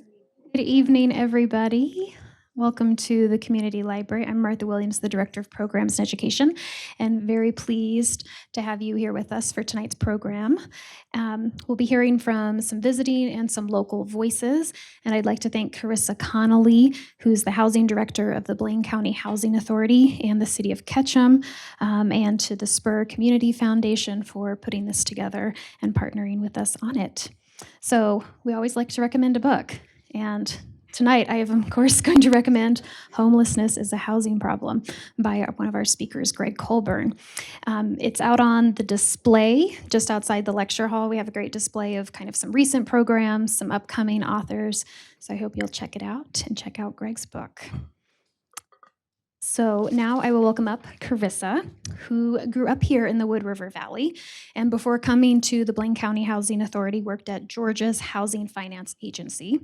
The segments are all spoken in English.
Good evening, everybody. Welcome to the Community Library. I'm Martha Williams, the Director of Programs and Education, and very pleased to have you here with us for tonight's program. We'll be hearing from some visiting and some local voices, and I'd like to thank Carissa Connelly, who's the Housing Director of the Blaine County Housing Authority and the City of Ketchum, and to the Spur Community Foundation for putting this together and partnering with us on it. So we always like to recommend a book. And tonight, I am, of course, going to recommend Homelessness Is a Housing Problem by one of our speakers, Gregg Colburn. It's out on the display just outside the lecture hall. We have a great display of kind of some recent programs, some upcoming authors. So I hope you'll check it out and check out Gregg's book. So now I will welcome up Carissa, who grew up here in the Wood River Valley, and before coming to the Blaine County Housing Authority, worked at Georgia's Housing Finance Agency.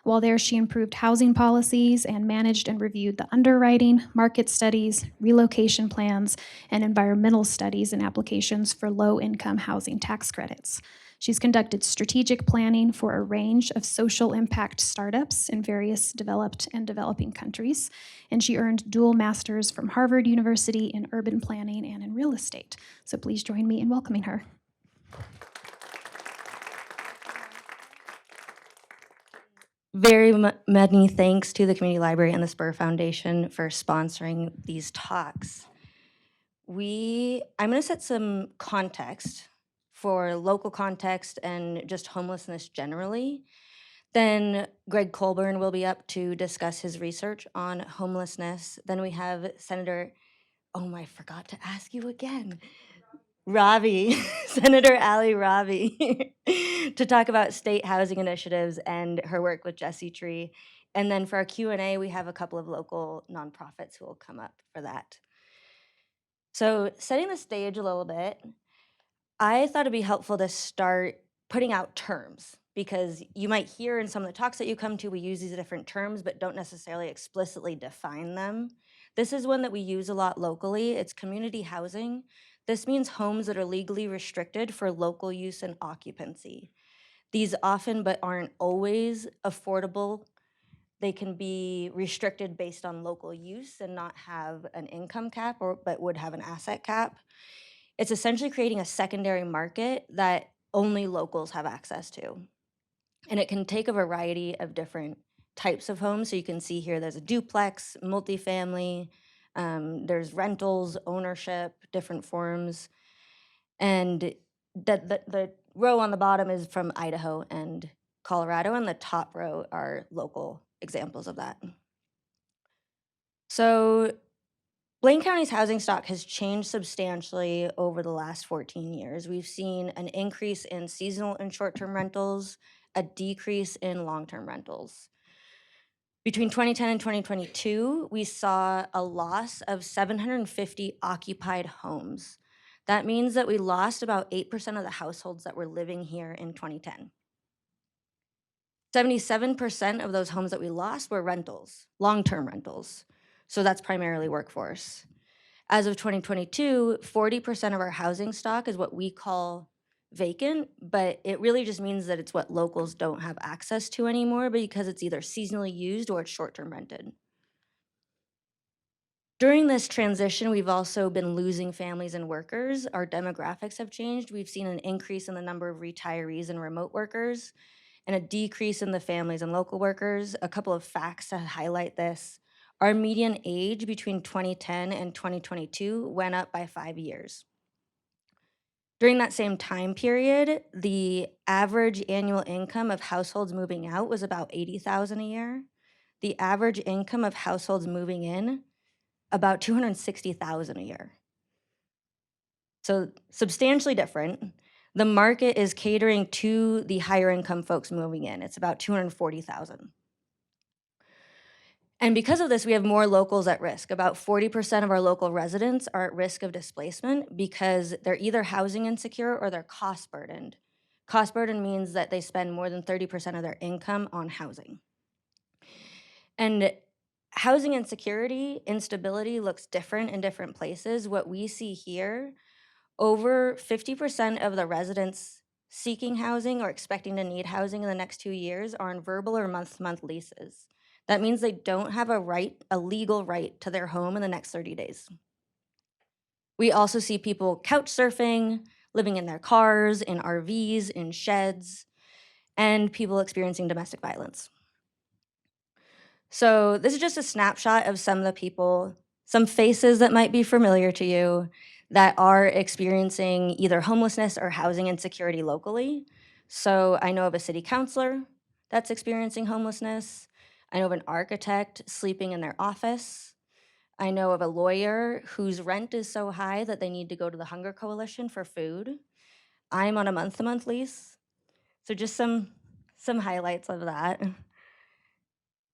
While there, she improved housing policies and managed and reviewed the underwriting, market studies, relocation plans, and environmental studies and applications for low-income housing tax credits. She's conducted strategic planning for a range of social impact startups in various developed and developing countries, and she earned dual masters from Harvard University in urban planning and in real estate. So please join me in welcoming her. Very many thanks to the Community Library and the Spur Foundation for sponsoring these talks. I'm going to set some context for local context and just homelessness generally. Then Gregg Colburn will be up to discuss his research on homelessness. Then we have Senator, I forgot to ask you again. Rabe, Senator Ali Rabe, to talk about state housing initiatives and her work with Jesse Tree. And then for our Q&A, we have a couple of local nonprofits who will come up for that. So setting the stage a little bit, I thought it'd be helpful to start putting out terms, because you might hear in some of the talks that you come to, we use these different terms, but don't necessarily explicitly define them. This is one that we use a lot locally. It's community housing. This means homes that are legally restricted for local use and occupancy. These often, but aren't always, affordable. They can be restricted based on local use and not have an income cap, but would have an asset cap. It's essentially creating a secondary market that only locals have access to. And it can take a variety of different types of homes. So you can see here there's a duplex, multifamily, there's rentals, ownership, different forms. And the row on the bottom is from Idaho and Colorado, and the top row are local examples of that. So Blaine County's housing stock has changed substantially over the last 14 years. We've seen an increase in seasonal and short-term rentals, a decrease in long-term rentals. Between 2010 and 2022, we saw a loss of 750 occupied homes. That means that we lost about 8% of the households that were living here in 2010. 77% of those homes that we lost were rentals, long-term rentals. So that's primarily workforce. As of 2022, 40% of our housing stock is what we call vacant, but it really just means that it's what locals don't have access to anymore, because it's either seasonally used or it's short-term rented. During this transition, we've also been losing families and workers. Our demographics have changed. We've seen an increase in the number of retirees and remote workers, and a decrease in the families and local workers. A couple of facts to highlight this. Our median age between 2010 and 2022 went up by 5 years. During that same time period, the average annual income of households moving out was about $80,000 a year. The average income of households moving in, about $260,000 a year. So substantially different. The market is catering to the higher income folks moving in. It's about $240,000. And because of this, we have more locals at risk. About 40% of our local residents are at risk of displacement because they're either housing insecure or they're cost burdened. Cost burden means that they spend more than 30% of their income on housing. And housing insecurity, instability looks different in different places. What we see here, over 50% of the residents seeking housing or expecting to need housing in the next 2 years are on verbal or month-to-month leases. That means they don't have a legal right to their home in the next 30 days. We also see people couch surfing, living in their cars, in RVs, in sheds, and people experiencing domestic violence. So this is just a snapshot of some of the people, some faces that might be familiar to you that are experiencing either homelessness or housing insecurity locally. So I know of a city councilor that's experiencing homelessness. I know of an architect sleeping in their office. I know of a lawyer whose rent is so high that they need to go to the Hunger Coalition for food. I'm on a month-to-month lease. So just some highlights of that.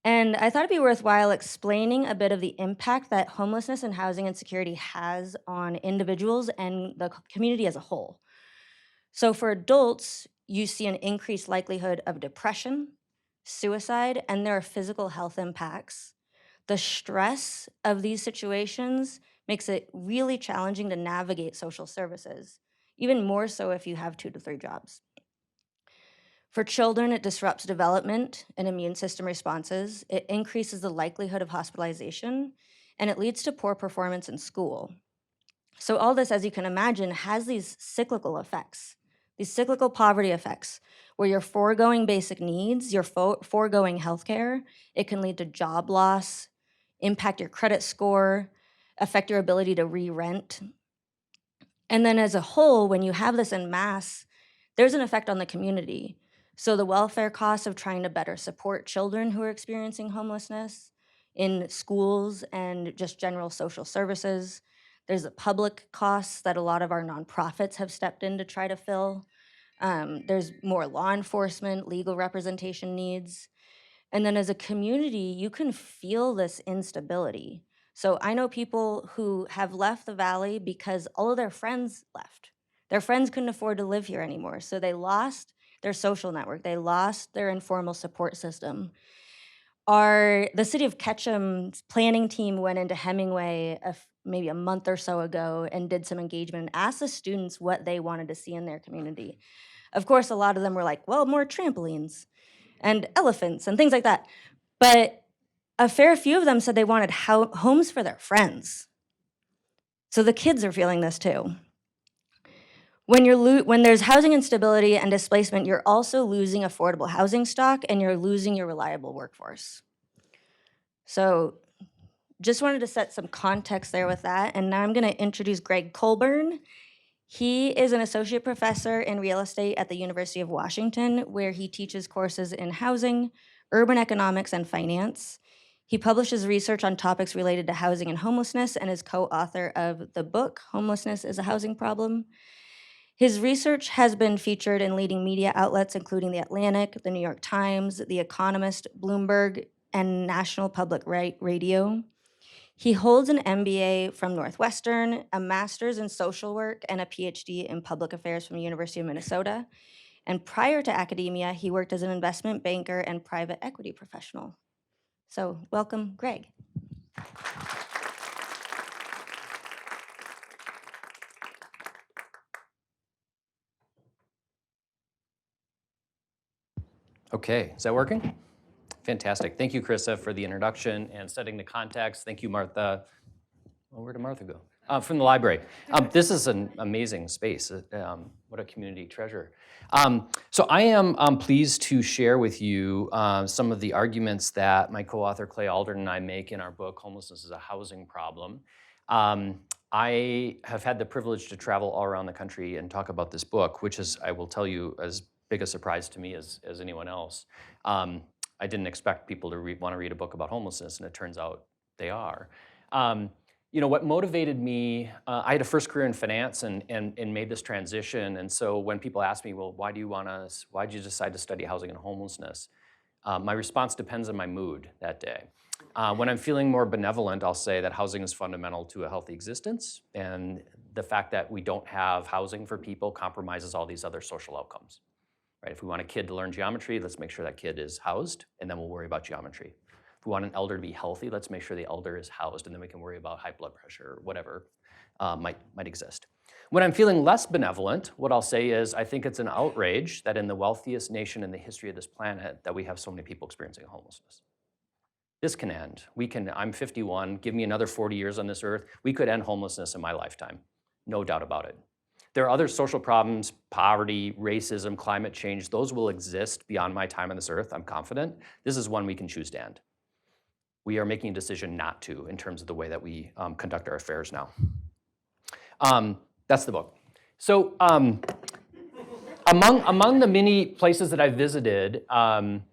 And I thought it'd be worthwhile explaining a bit of the impact that homelessness and housing insecurity has on individuals and the community as a whole. So for adults, you see an increased likelihood of depression, suicide, and there are physical health impacts. The stress of these situations makes it really challenging to navigate social services, even more so if you have 2 to 3 jobs. For children, it disrupts development and immune system responses. It increases the likelihood of hospitalization, and it leads to poor performance in school. So all this, as you can imagine, has these cyclical effects, these cyclical poverty effects, where you're foregoing basic needs, you're foregoing healthcare. It can lead to job loss, impact your credit score, affect your ability to re-rent. And then as a whole, when you have this en masse, there's an effect on the community. So the welfare costs of trying to better support children who are experiencing homelessness in schools and just general social services. There's the public costs that a lot of our nonprofits have stepped in to try to fill. There's more law enforcement, legal representation needs. And then as a community, you can feel this instability. So I know people who have left the Valley because all of their friends left. Their friends couldn't afford to live here anymore. So they lost their social network. They lost their informal support system. The City of Ketchum's planning team went into Hemingway maybe a month or so ago and did some engagement and asked the students what they wanted to see in their community. Of course, a lot of them were like, well, more trampolines and elephants and things like that. But a fair few of them said they wanted homes for their friends. So the kids are feeling this too. When there's housing instability and displacement, you're also losing affordable housing stock and you're losing your reliable workforce. So just wanted to set some context there with that. And now I'm going to introduce Gregg Colburn. He is an associate professor in real estate at the University of Washington, where he teaches courses in housing, urban economics, and finance. He publishes research on topics related to housing and homelessness and is co-author of the book, Homelessness Is a Housing Problem. His research has been featured in leading media outlets, including The Atlantic, The New York Times, The Economist, Bloomberg, and National Public Radio. He holds an MBA from Northwestern, a master's in social work, and a PhD in public affairs from the University of Minnesota. And prior to academia, he worked as an investment banker and private equity professional. So welcome, Gregg. Okay, is that working? Fantastic. Thank you, Carissa, for the introduction and setting the context. Thank you, Martha. Well, where did Martha go? From the library. This is an amazing space. What a community treasure. So I am pleased to share with you some of the arguments that my co-author Clay Alderton and I make in our book, Homelessness is a Housing Problem. I have had the privilege to travel all around the country and talk about this book, which is, I will tell you, as big a surprise to me as anyone else. I didn't expect people to want to read a book about homelessness, and it turns out they are. What motivated me, I had a first career in finance and made this transition. And so when people ask me, well, why did you decide to study housing and homelessness? My response depends on my mood that day. When I'm feeling more benevolent, I'll say that housing is fundamental to a healthy existence. And the fact that we don't have housing for people compromises all these other social outcomes. Right? If we want a kid to learn geometry, let's make sure that kid is housed, and then we'll worry about geometry. If we want an elder to be healthy, let's make sure the elder is housed, and then we can worry about high blood pressure or whatever might exist. When I'm feeling less benevolent, what I'll say is, I think it's an outrage that in the wealthiest nation in the history of this planet that we have so many people experiencing homelessness. This can end. I'm 51, give me another 40 years on this earth, we could end homelessness in my lifetime, no doubt about it. There are other social problems, poverty, racism, climate change, those will exist beyond my time on this earth, I'm confident. This is one we can choose to end. We are making a decision not to in terms of the way that we conduct our affairs now. That's the book. So among the many places that I've visited on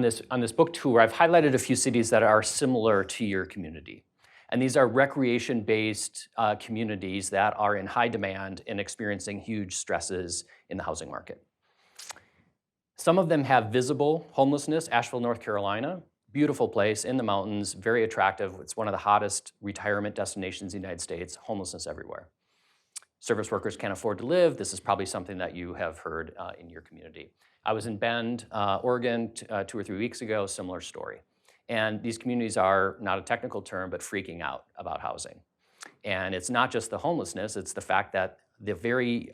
this book tour, I've highlighted a few cities that are similar to your community. And these are recreation-based communities that are in high demand and experiencing huge stresses in the housing market. Some of them have visible homelessness. Asheville, North Carolina, beautiful place in the mountains, very attractive. It's one of the hottest retirement destinations in the United States, homelessness everywhere. Service workers can't afford to live. This is probably something that you have heard in your community. I was in Bend, Oregon 2 or 3 weeks ago, similar story. And these communities are, not a technical term, but freaking out about housing. And it's not just the homelessness, it's the fact that the very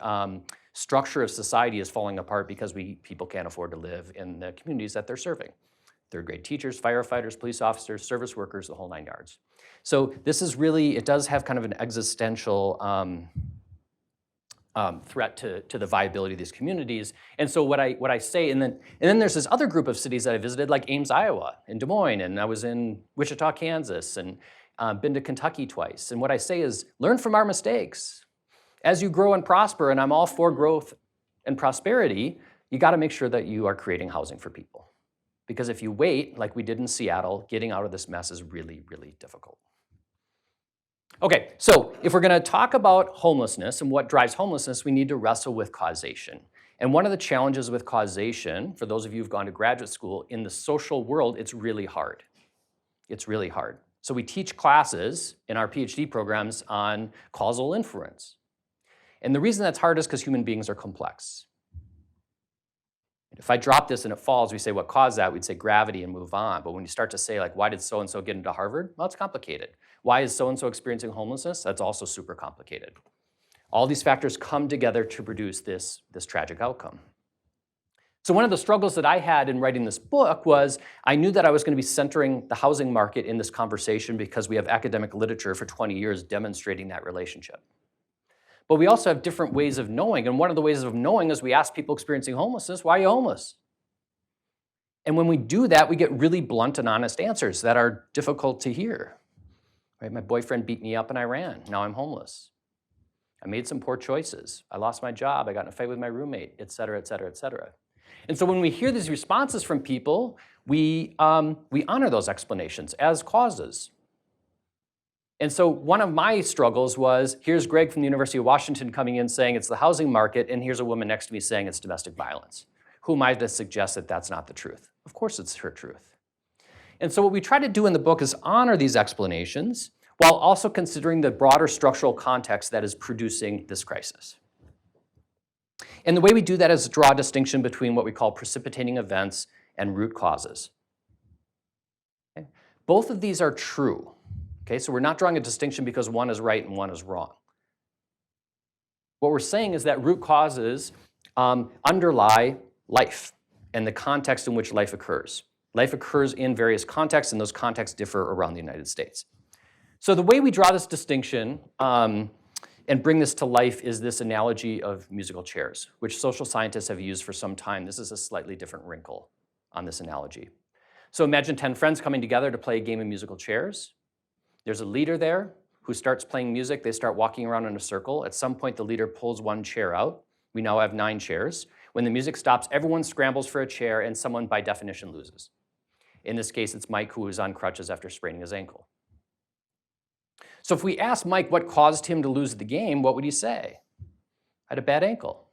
structure of society is falling apart because people can't afford to live in the communities that they're serving. Third grade teachers, firefighters, police officers, service workers, the whole 9 yards. So this is really, it does have kind of an existential threat to the viability of these communities. And so what I say, and then there's this other group of cities that I visited, like Ames, Iowa, and Des Moines, and I was in Wichita, Kansas, and been to Kentucky twice. And what I say is, learn from our mistakes. As you grow and prosper, and I'm all for growth and prosperity, you gotta make sure that you are creating housing for people. Because if you wait, like we did in Seattle, getting out of this mess is really, really difficult. Okay, so if we're gonna talk about homelessness and what drives homelessness, we need to wrestle with causation. And one of the challenges with causation, for those of you who've gone to graduate school, in the social world, it's really hard. It's really hard. So we teach classes in our PhD programs on causal inference. And the reason that's hard is because human beings are complex. If I drop this and it falls, we say, what caused that? We'd say gravity and move on. But when you start to say, like, why did so-and-so get into Harvard? Well, it's complicated. Why is so-and-so experiencing homelessness? That's also super complicated. All these factors come together to produce this tragic outcome. So one of the struggles that I had in writing this book was I knew that I was going to be centering the housing market in this conversation because we have academic literature for 20 years demonstrating that relationship. But we also have different ways of knowing, and one of the ways of knowing is we ask people experiencing homelessness, why are you homeless? And when we do that, we get really blunt and honest answers that are difficult to hear. Right? My boyfriend beat me up and I ran. Now I'm homeless. I made some poor choices. I lost my job. I got in a fight with my roommate, et cetera, et cetera, et cetera. And so when we hear these responses from people, we honor those explanations as causes. And so one of my struggles was, here's Gregg from the University of Washington coming in saying it's the housing market, and here's a woman next to me saying it's domestic violence. Who am I to suggest that that's not the truth? Of course it's her truth. And so what we try to do in the book is honor these explanations while also considering the broader structural context that is producing this crisis. And the way we do that is draw a distinction between what we call precipitating events and root causes. Okay? Both of these are true. Okay, so we're not drawing a distinction because one is right and one is wrong. What we're saying is that root causes underlie life and the context in which life occurs. Life occurs in various contexts, and those contexts differ around the United States. So the way we draw this distinction and bring this to life is this analogy of musical chairs, which social scientists have used for some time. This is a slightly different wrinkle on this analogy. So imagine 10 friends coming together to play a game of musical chairs. There's a leader there who starts playing music. They start walking around in a circle. At some point, the leader pulls one chair out. We now have 9 chairs. When the music stops, everyone scrambles for a chair, and someone, by definition, loses. In this case, it's Mike, who is on crutches after spraining his ankle. So if we ask Mike what caused him to lose the game, what would he say? I had a bad ankle.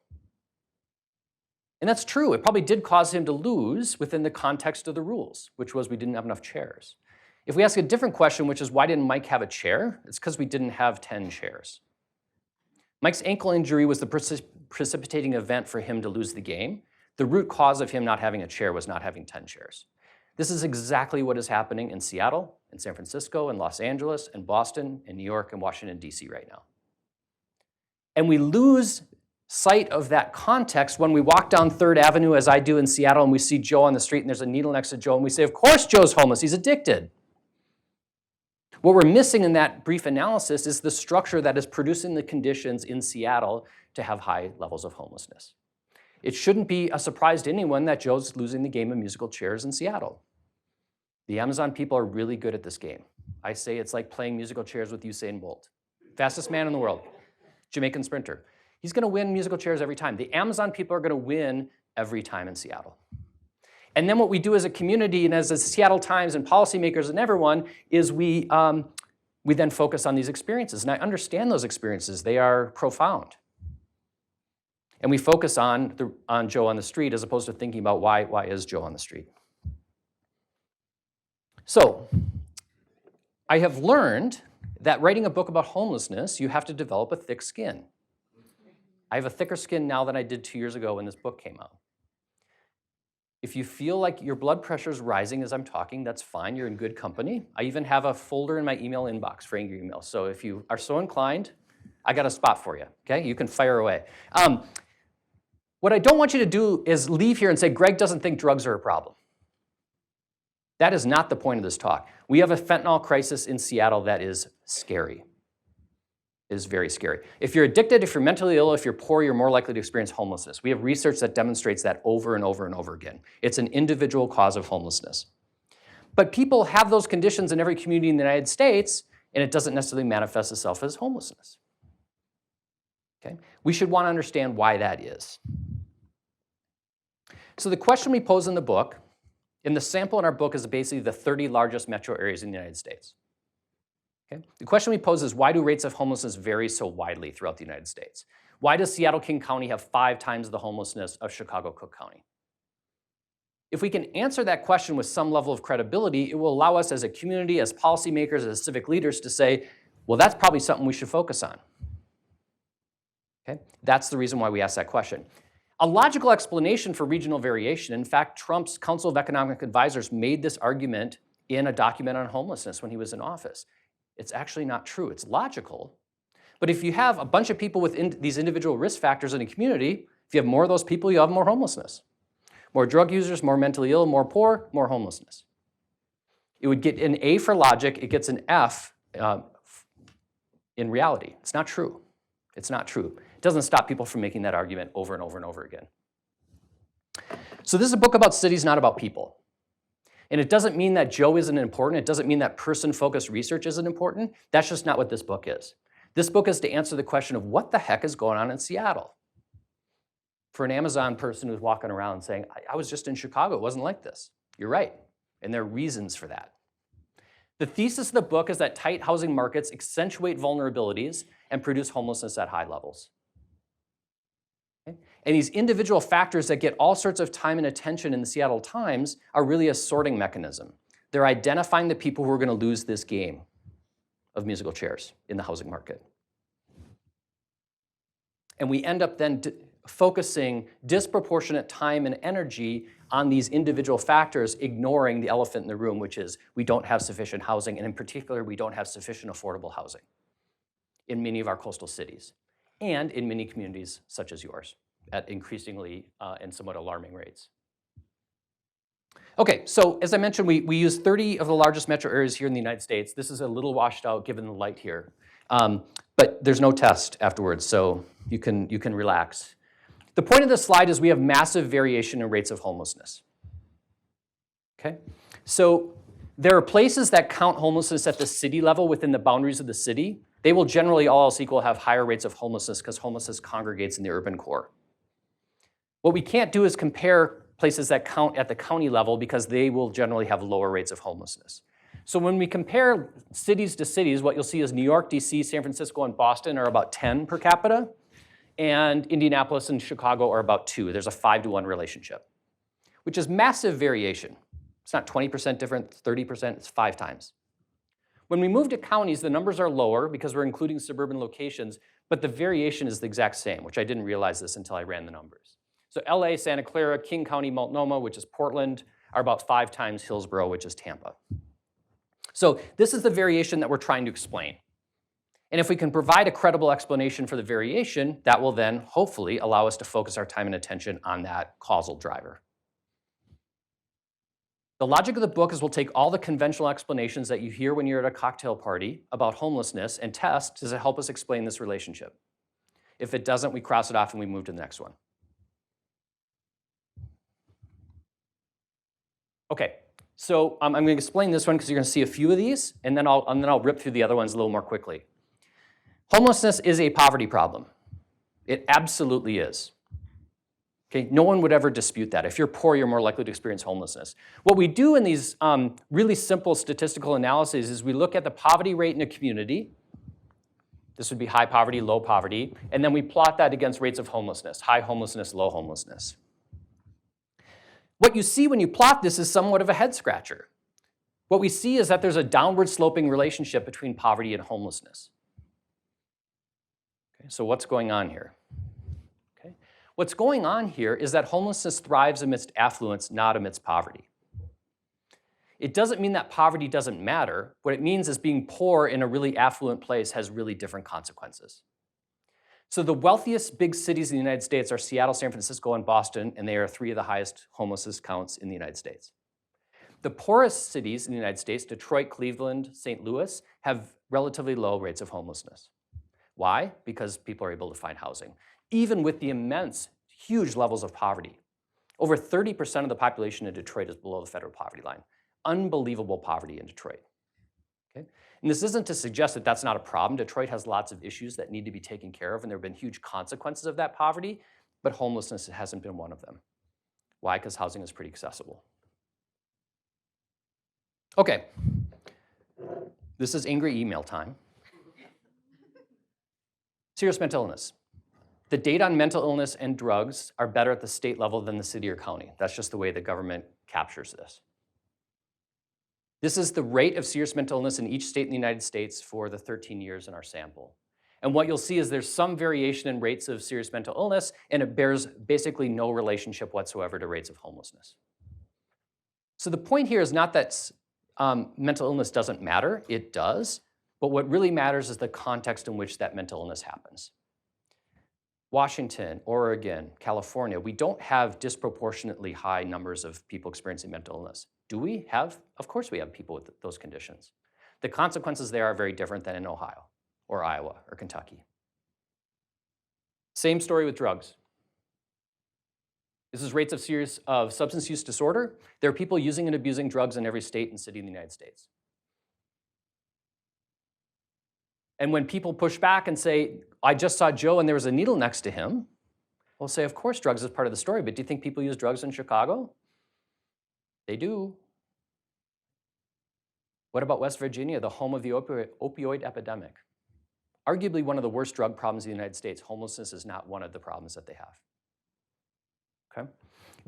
And that's true. It probably did cause him to lose within the context of the rules, which was we didn't have enough chairs. If we ask a different question, which is why didn't Mike have a chair? It's because we didn't have 10 chairs. Mike's ankle injury was the precipitating event for him to lose the game. The root cause of him not having a chair was not having 10 chairs. This is exactly what is happening in Seattle, in San Francisco, in Los Angeles, in Boston, in New York, and Washington, D.C. right now. And we lose sight of that context when we walk down 3rd Avenue, as I do in Seattle, and we see Joe on the street, and there's a needle next to Joe, and we say, of course Joe's homeless, he's addicted. What we're missing in that brief analysis is the structure that is producing the conditions in Seattle to have high levels of homelessness. It shouldn't be a surprise to anyone that Joe's losing the game of musical chairs in Seattle. The Amazon people are really good at this game. I say it's like playing musical chairs with Usain Bolt. Fastest man in the world, Jamaican sprinter. He's gonna win musical chairs every time. The Amazon people are gonna win every time in Seattle. And then what we do as a community and as the Seattle Times and policymakers and everyone is we then focus on these experiences. And I understand those experiences, they are profound. And we focus on Joe on the street as opposed to thinking about why is Joe on the street. So I have learned that writing a book about homelessness, you have to develop a thick skin. I have a thicker skin now than I did 2 years ago when this book came out. If you feel like your blood pressure is rising as I'm talking, that's fine, you're in good company. I even have a folder in my email inbox for angry emails. So if you are so inclined, I got a spot for you, okay? You can fire away. What I don't want you to do is leave here and say, Gregg doesn't think drugs are a problem. That is not the point of this talk. We have a fentanyl crisis in Seattle that is scary. It is very scary. If you're addicted, if you're mentally ill, if you're poor, you're more likely to experience homelessness. We have research that demonstrates that over and over and over again. It's an individual cause of homelessness. But people have those conditions in every community in the United States, and it doesn't necessarily manifest itself as homelessness. Okay? We should want to understand why that is. So the question we pose in the book, in the sample in our book is basically the 30 largest metro areas in the United States. Okay? The question we pose is, why do rates of homelessness vary so widely throughout the United States? Why does Seattle-King County have 5 times the homelessness of Chicago-Cook County? If we can answer that question with some level of credibility, it will allow us as a community, as policymakers, as civic leaders to say, well, that's probably something we should focus on. Okay? That's the reason why we ask that question. A logical explanation for regional variation, in fact, Trump's Council of Economic Advisors made this argument in a document on homelessness when he was in office. It's actually not true. It's logical. But if you have a bunch of people with these individual risk factors in a community, if you have more of those people, you have more homelessness. More drug users, more mentally ill, more poor, more homelessness. It would get an A for logic. It gets an F in reality. It's not true. It's not true. It doesn't stop people from making that argument over and over and over again. So this is a book about cities, not about people. And it doesn't mean that Joe isn't important. It doesn't mean that person-focused research isn't important. That's just not what this book is. This book is to answer the question of what the heck is going on in Seattle. For an Amazon person who's walking around saying, I was just in Chicago, it wasn't like this. You're right, and there are reasons for that. The thesis of the book is that tight housing markets accentuate vulnerabilities and produce homelessness at high levels. Okay? And these individual factors that get all sorts of time and attention in the Seattle Times are really a sorting mechanism. They're identifying the people who are going to lose this game of musical chairs in the housing market. And we end up then focusing disproportionate time and energy on these individual factors, ignoring the elephant in the room, which is we don't have sufficient housing, and in particular, we don't have sufficient affordable housing in many of our coastal cities and in many communities such as yours at increasingly and somewhat alarming rates. Okay, so as I mentioned, we use 30 of the largest metro areas here in the United States. This is a little washed out given the light here, but there's no test afterwards, so you can relax. The point of this slide is we have massive variation in rates of homelessness. Okay, so there are places that count homelessness at the city level within the boundaries of the city. They will generally, all else equal, have higher rates of homelessness because homelessness congregates in the urban core. What we can't do is compare places that count at the county level because they will generally have lower rates of homelessness. So when we compare cities to cities, what you'll see is New York, DC, San Francisco, and Boston are about 10 per capita, and Indianapolis and Chicago are about 2. There's a 5-to-1 relationship, which is massive variation. It's not 20% different, 30%, it's 5 times. When we move to counties, the numbers are lower because we're including suburban locations, but the variation is the exact same, which I didn't realize this until I ran the numbers. So LA, Santa Clara, King County, Multnomah, which is Portland, are about 5 times Hillsborough, which is Tampa. So this is the variation that we're trying to explain. And if we can provide a credible explanation for the variation, that will then hopefully allow us to focus our time and attention on that causal driver. The logic of the book is we'll take all the conventional explanations that you hear when you're at a cocktail party about homelessness and test, does it help us explain this relationship? If it doesn't, we cross it off and we move to the next one. Okay, so I'm going to explain this one because you're going to see a few of these, and then I'll rip through the other ones a little more quickly. Homelessness is a poverty problem. It absolutely is. Okay, no one would ever dispute that. If you're poor, you're more likely to experience homelessness. What we do in these really simple statistical analyses is we look at the poverty rate in a community. This would be high poverty, low poverty, and then we plot that against rates of homelessness, high homelessness, low homelessness. What you see when you plot this is somewhat of a head scratcher. What we see is that there's a downward sloping relationship between poverty and homelessness. Okay, so what's going on here? Okay. What's going on here is that homelessness thrives amidst affluence, not amidst poverty. It doesn't mean that poverty doesn't matter. What it means is being poor in a really affluent place has really different consequences. So the wealthiest big cities in the United States are Seattle, San Francisco, and Boston, and they are 3 of the highest homelessness counts in the United States. The poorest cities in the United States, Detroit, Cleveland, St. Louis, have relatively low rates of homelessness. Why? Because people are able to find housing, even with the immense, huge levels of poverty. Over 30% of the population in Detroit is below the federal poverty line. Unbelievable poverty in Detroit. Okay? And this isn't to suggest that that's not a problem. Detroit has lots of issues that need to be taken care of, and there have been huge consequences of that poverty, but homelessness hasn't been one of them. Why? Because housing is pretty accessible. Okay, this is angry email time. Serious mental illness. The data on mental illness and drugs are better at the state level than the city or county. That's just the way the government captures this. This is the rate of serious mental illness in each state in the United States for the 13 years in our sample. And what you'll see is there's some variation in rates of serious mental illness, and it bears basically no relationship whatsoever to rates of homelessness. So the point here is not that mental illness doesn't matter, it does, but what really matters is the context in which that mental illness happens. Washington, Oregon, California, we don't have disproportionately high numbers of people experiencing mental illness. Do we have? Of course we have people with those conditions. The consequences there are very different than in Ohio or Iowa or Kentucky. Same story with drugs. This is rates of substance use disorder. There are people using and abusing drugs in every state and city in the United States. And when people push back and say, I just saw Joe and there was a needle next to him, we'll say, of course drugs is part of the story, but do you think people use drugs in Chicago? They do. What about West Virginia, the home of the opioid epidemic? Arguably one of the worst drug problems in the United States. Homelessness is not one of the problems that they have. Okay?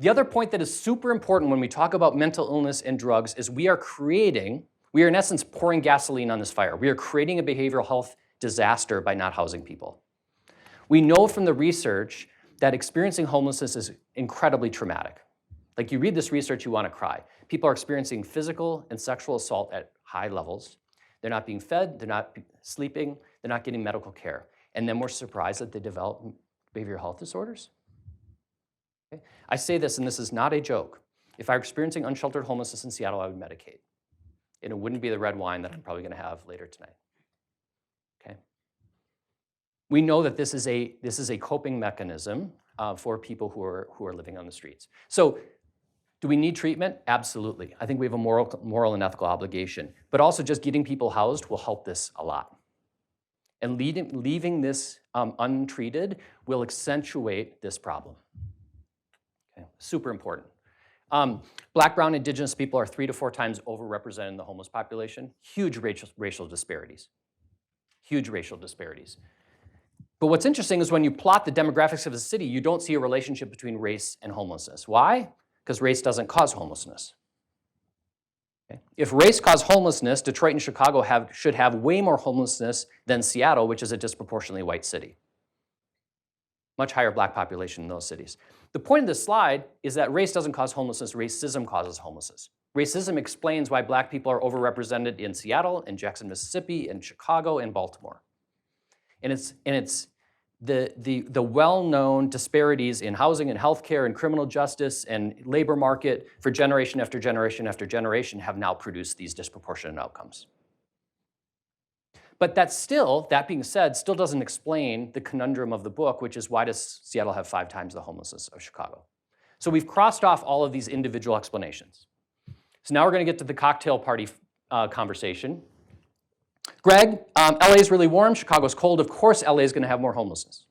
The other point that is super important when we talk about mental illness and drugs is we are in essence pouring gasoline on this fire. We are creating a behavioral health disaster by not housing people. We know from the research that experiencing homelessness is incredibly traumatic. Like you read this research, you want to cry. People are experiencing physical and sexual assault at high levels. They're not being fed, they're not sleeping, they're not getting medical care. And then we're surprised that they develop behavioral health disorders. Okay? I say this, and this is not a joke. If I were experiencing unsheltered homelessness in Seattle, I would medicate. And it wouldn't be the red wine that I'm probably going to have later tonight. Okay? We know that this is a coping mechanism for people who are living on the streets. So do we need treatment? Absolutely. I think we have a moral and ethical obligation. But also just getting people housed will help this a lot. And leaving this untreated will accentuate this problem. Okay? Super important. Black, brown, indigenous people are 3 to 4 times overrepresented in the homeless population. Huge racial disparities. Huge racial disparities. But what's interesting is when you plot the demographics of a city, you don't see a relationship between race and homelessness. Why? Because race doesn't cause homelessness. Okay? If race caused homelessness, Detroit and Chicago should have way more homelessness than Seattle, which is a disproportionately white city. Much higher black population in those cities. The point of this slide is that race doesn't cause homelessness, racism causes homelessness. Racism explains why black people are overrepresented in Seattle, in Jackson, Mississippi, in Chicago, and Baltimore. And it's the well-known disparities in housing and healthcare and criminal justice and labor market for generation after generation after generation have now produced these disproportionate outcomes. But that being said, still doesn't explain the conundrum of the book, which is why does Seattle have 5 times the homelessness of Chicago? So we've crossed off all of these individual explanations. So now we're going to get to the cocktail party conversation. Greg, LA is really warm, Chicago's cold. Of course LA is going to have more homelessness.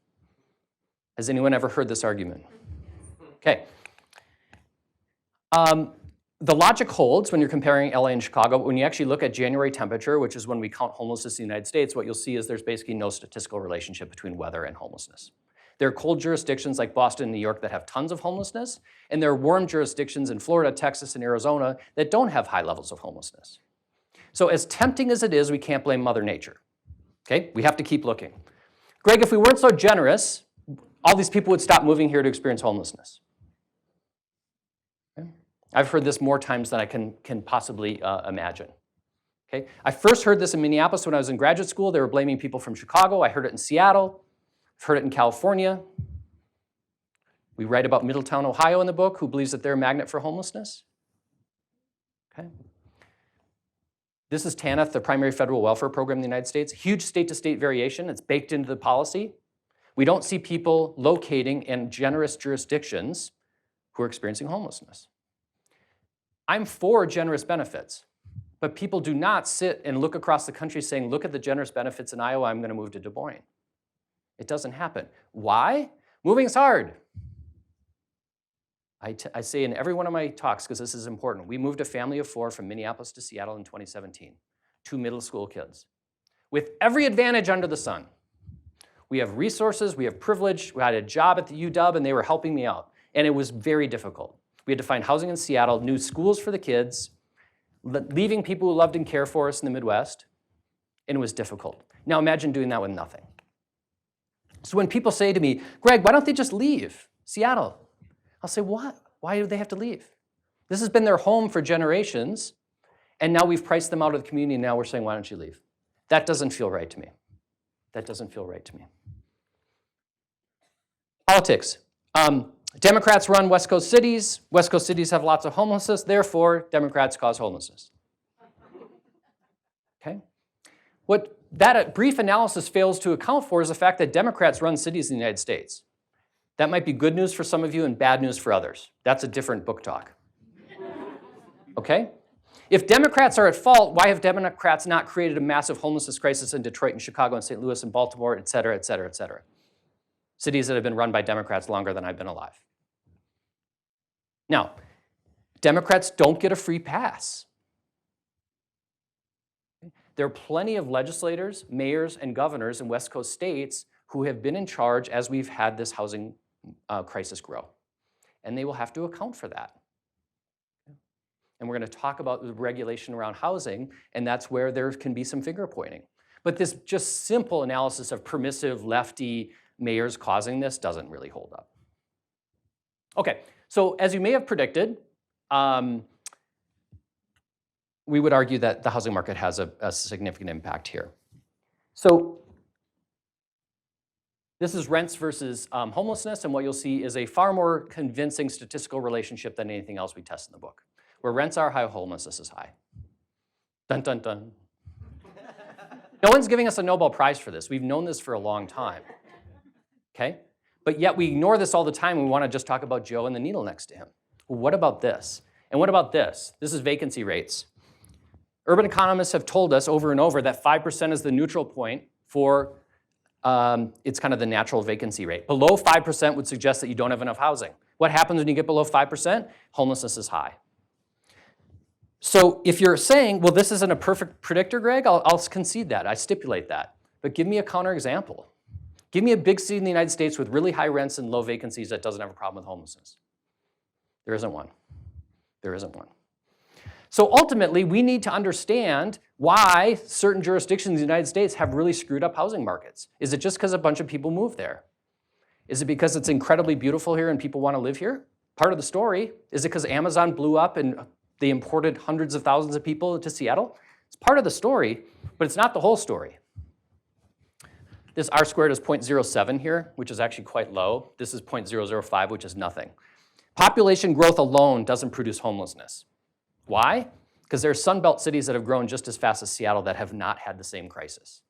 Has anyone ever heard this argument? Okay. The logic holds when you're comparing LA and Chicago. When you actually look at January temperature, which is when we count homelessness in the United States, what you'll see is there's basically no statistical relationship between weather and homelessness. There are cold jurisdictions like Boston and New York that have tons of homelessness, and there are warm jurisdictions in Florida, Texas, and Arizona that don't have high levels of homelessness. So as tempting as it is, we can't blame Mother Nature. Okay? We have to keep looking. Greg, if we weren't so generous, all these people would stop moving here to experience homelessness. Okay? I've heard this more times than I can possibly imagine. Okay? I first heard this in Minneapolis when I was in graduate school. They were blaming people from Chicago. I heard it in Seattle. I've heard it in California. We write about Middletown, Ohio in the book, who believes that they're a magnet for homelessness. Okay? This is TANF, the primary federal welfare program in the United States. Huge state-to-state variation. It's baked into the policy. We don't see people locating in generous jurisdictions who are experiencing homelessness. I'm for generous benefits, but people do not sit and look across the country saying, look at the generous benefits in Iowa, I'm going to move to Des Moines. It doesn't happen. Why? Moving is hard. I say in every one of my talks, because this is important, we moved a family of 4 from Minneapolis to Seattle in 2017, 2 middle school kids, with every advantage under the sun. We have resources, we have privilege, we had a job at the UW, and they were helping me out. And it was very difficult. We had to find housing in Seattle, new schools for the kids, leaving people who loved and cared for us in the Midwest, and it was difficult. Now imagine doing that with nothing. So when people say to me, Greg, why don't they just leave Seattle? I'll say, what? Why do they have to leave? This has been their home for generations, and now we've priced them out of the community, and now we're saying, why don't you leave? That doesn't feel right to me. That doesn't feel right to me. Politics. Democrats run West Coast cities. West Coast cities have lots of homelessness. Therefore, Democrats cause homelessness. Okay? What that brief analysis fails to account for is the fact that Democrats run cities in the United States. That might be good news for some of you and bad news for others. That's a different book talk. Okay? If Democrats are at fault, why have Democrats not created a massive homelessness crisis in Detroit and Chicago and St. Louis and Baltimore, et cetera, et cetera, et cetera? Cities that have been run by Democrats longer than I've been alive. Now, Democrats don't get a free pass. There are plenty of legislators, mayors, and governors in West Coast states who have been in charge as we've had this housing crisis grow. And they will have to account for that. And we're going to talk about the regulation around housing, and that's where there can be some finger pointing. But this just simple analysis of permissive lefty mayors causing this doesn't really hold up. Okay, so as you may have predicted, we would argue that the housing market has a significant impact here. So this is rents versus homelessness, and what you'll see is a far more convincing statistical relationship than anything else we test in the book. Where rents are high, homelessness is high. Dun, dun, dun. No one's giving us a Nobel Prize for this. We've known this for a long time, okay? But yet we ignore this all the time. We want to just talk about Joe and the needle next to him. Well, what about this? And what about this? This is vacancy rates. Urban economists have told us over and over that 5% is the neutral point for it's kind of the natural vacancy rate. Below 5% would suggest that you don't have enough housing. What happens when you get below 5%? Homelessness is high. So if you're saying, well, this isn't a perfect predictor, Greg, I'll concede that. I stipulate that. But give me a counterexample. Give me a big city in the United States with really high rents and low vacancies that doesn't have a problem with homelessness. There isn't one. There isn't one. So ultimately, we need to understand why certain jurisdictions in the United States have really screwed up housing markets. Is it just because a bunch of people move there? Is it because it's incredibly beautiful here and people want to live here? Part of the story. Is it because Amazon blew up and they imported hundreds of thousands of people to Seattle? It's part of the story, but it's not the whole story. This R squared is 0.07 here, which is actually quite low. This is 0.005, which is nothing. Population growth alone doesn't produce homelessness. Why? Because there are Sunbelt cities that have grown just as fast as Seattle that have not had the same crisis.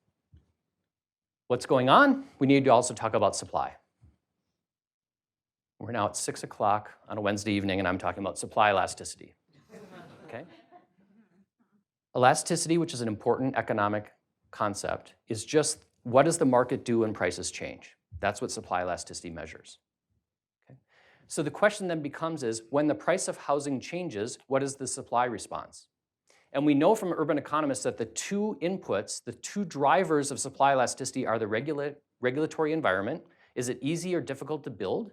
What's going on? We need to also talk about supply. We're now at 6 o'clock on a Wednesday evening, and I'm talking about supply elasticity. Okay? Elasticity, which is an important economic concept, is just what does the market do when prices change? That's what supply elasticity measures. Okay? So the question then becomes is, when the price of housing changes, what is the supply response? And we know from urban economists that the two inputs, the two drivers of supply elasticity are the regulatory environment. Is it easy or difficult to build?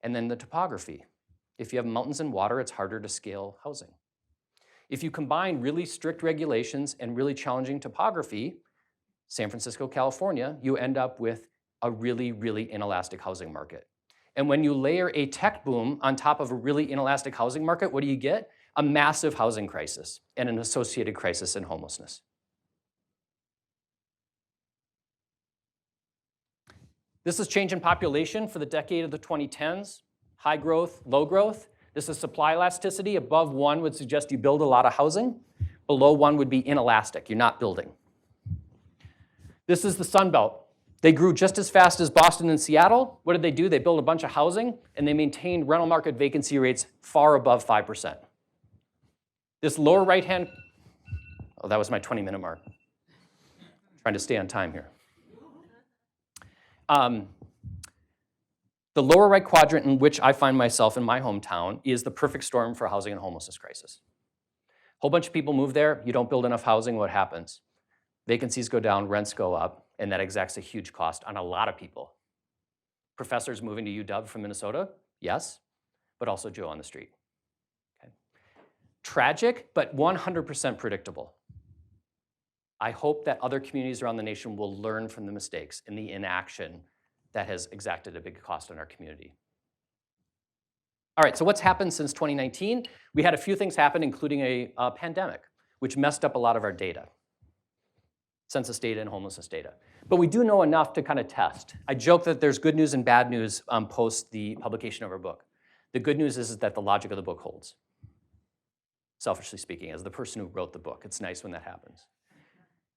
And then the topography. If you have mountains and water, it's harder to scale housing. If you combine really strict regulations and really challenging topography, San Francisco, California, you end up with a really, really inelastic housing market. And when you layer a tech boom on top of a really inelastic housing market, what do you get? A massive housing crisis and an associated crisis in homelessness. This is change in population for the decade of the 2010s. High growth, low growth. This is supply elasticity. Above 1 would suggest you build a lot of housing. Below 1 would be inelastic. You're not building. This is the Sun Belt. They grew just as fast as Boston and Seattle. What did they do? They built a bunch of housing, and they maintained rental market vacancy rates far above 5%. This lower right-hand, oh, that was my 20-minute mark. Trying to stay on time here. The lower right quadrant in which I find myself in my hometown is the perfect storm for housing and homelessness crisis. A whole bunch of people move there. You don't build enough housing, what happens? Vacancies go down, rents go up, and that exacts a huge cost on a lot of people. Professors moving to UW from Minnesota, yes, but also Joe on the street. Okay. Tragic, but 100% predictable. I hope that other communities around the nation will learn from the mistakes and the inaction that has exacted a big cost on our community. All right, so what's happened since 2019? We had a few things happen, including a pandemic, which messed up a lot of our data. Census data and homelessness data. But we do know enough to kind of test. I joke that there's good news and bad news post the publication of our book. The good news is that the logic of the book holds. Selfishly speaking, as the person who wrote the book, it's nice when that happens.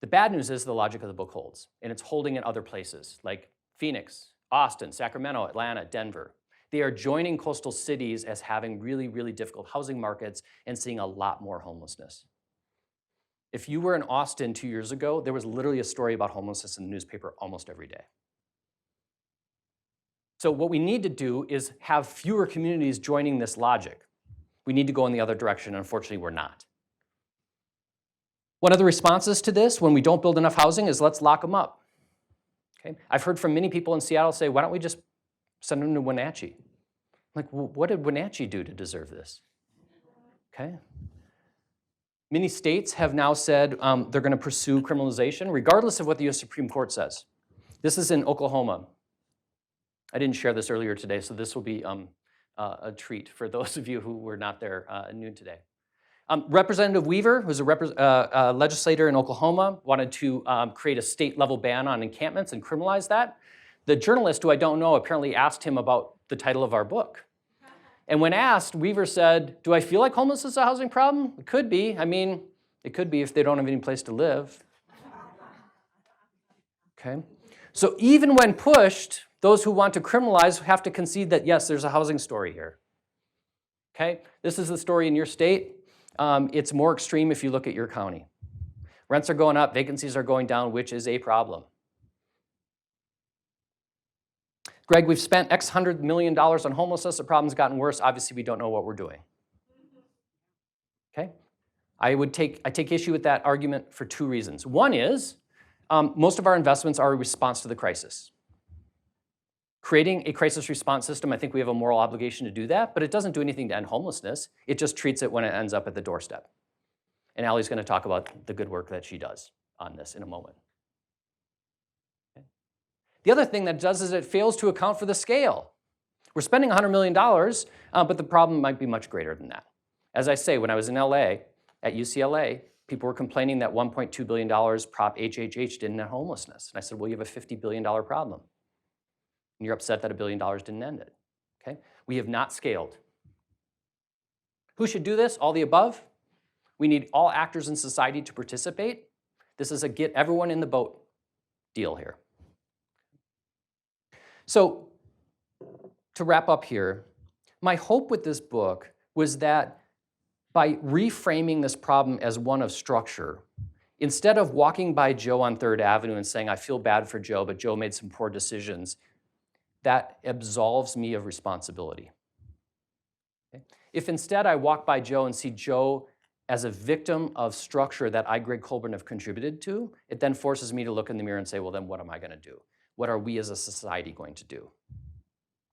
The bad news is the logic of the book holds, and it's holding in other places like Phoenix, Austin, Sacramento, Atlanta, Denver. They are joining coastal cities as having really, really difficult housing markets and seeing a lot more homelessness. If you were in Austin 2 years ago, there was literally a story about homelessness in the newspaper almost every day. So what we need to do is have fewer communities joining this logic. We need to go in the other direction, and unfortunately, we're not. One of the responses to this, when we don't build enough housing, is let's lock them up. Okay? I've heard from many people in Seattle say, why don't we just send them to Wenatchee? I'm like, well, what did Wenatchee do to deserve this? Okay? Many states have now said they're going to pursue criminalization, regardless of what the U.S. Supreme Court says. This is in Oklahoma. I didn't share this earlier today, so this will be a treat for those of you who were not there at noon today. Representative Weaver, who's a legislator in Oklahoma, wanted to create a state-level ban on encampments and criminalize that. The journalist, who I don't know, apparently asked him about the title of our book. And when asked, Weaver said, do I feel like homelessness is a housing problem? It could be. I mean, it could be if they don't have any place to live. Okay? So even when pushed, those who want to criminalize have to concede that, yes, there's a housing story here. Okay? This is the story in your state. It's more extreme if you look at your county. Rents are going up, vacancies are going down, which is a problem. Greg, we've spent X $100 million on homelessness. The problem's gotten worse. Obviously, we don't know what we're doing. Okay? I take issue with that argument for two reasons. One is, most of our investments are a response to the crisis. Creating a crisis response system, I think we have a moral obligation to do that, but it doesn't do anything to end homelessness. It just treats it when it ends up at the doorstep. And Ali's going to talk about the good work that she does on this in a moment. Okay. The other thing that it does is it fails to account for the scale. We're spending $100 million, but the problem might be much greater than that. As I say, when I was in LA at UCLA, People were complaining that $1.2 billion Prop HHH didn't end homelessness. And I said, well, you have a $50 billion problem. And you're upset that $1 billion didn't end it, okay? We have not scaled. Who should do this? All the above? We need all actors in society to participate. This is a get everyone in the boat deal here. So to wrap up here, my hope with this book was that by reframing this problem as one of structure, instead of walking by Joe on 3rd Avenue and saying, I feel bad for Joe, but Joe made some poor decisions, that absolves me of responsibility. Okay? If instead I walk by Joe and see Joe as a victim of structure that I, Gregg Colburn, have contributed to, it then forces me to look in the mirror and say, well, then what am I going to do? What are we as a society going to do?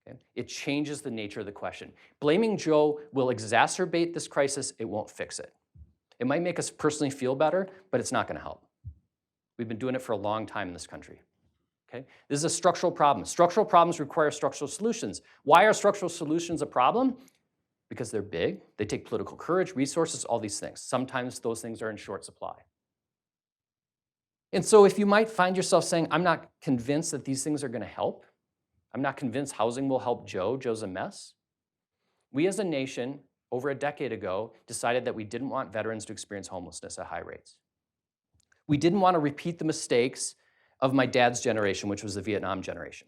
Okay? It changes the nature of the question. Blaming Joe will exacerbate this crisis. It won't fix it. It might make us personally feel better, but it's not going to help. We've been doing it for a long time in this country. Okay? This is a structural problem. Structural problems require structural solutions. Why are structural solutions a problem? Because they're big. They take political courage, resources, all these things. Sometimes those things are in short supply. And so if you might find yourself saying, I'm not convinced that these things are going to help, I'm not convinced housing will help Joe, Joe's a mess. We as a nation, over a decade ago, decided that we didn't want veterans to experience homelessness at high rates. We didn't want to repeat the mistakes of my dad's generation, which was the Vietnam generation,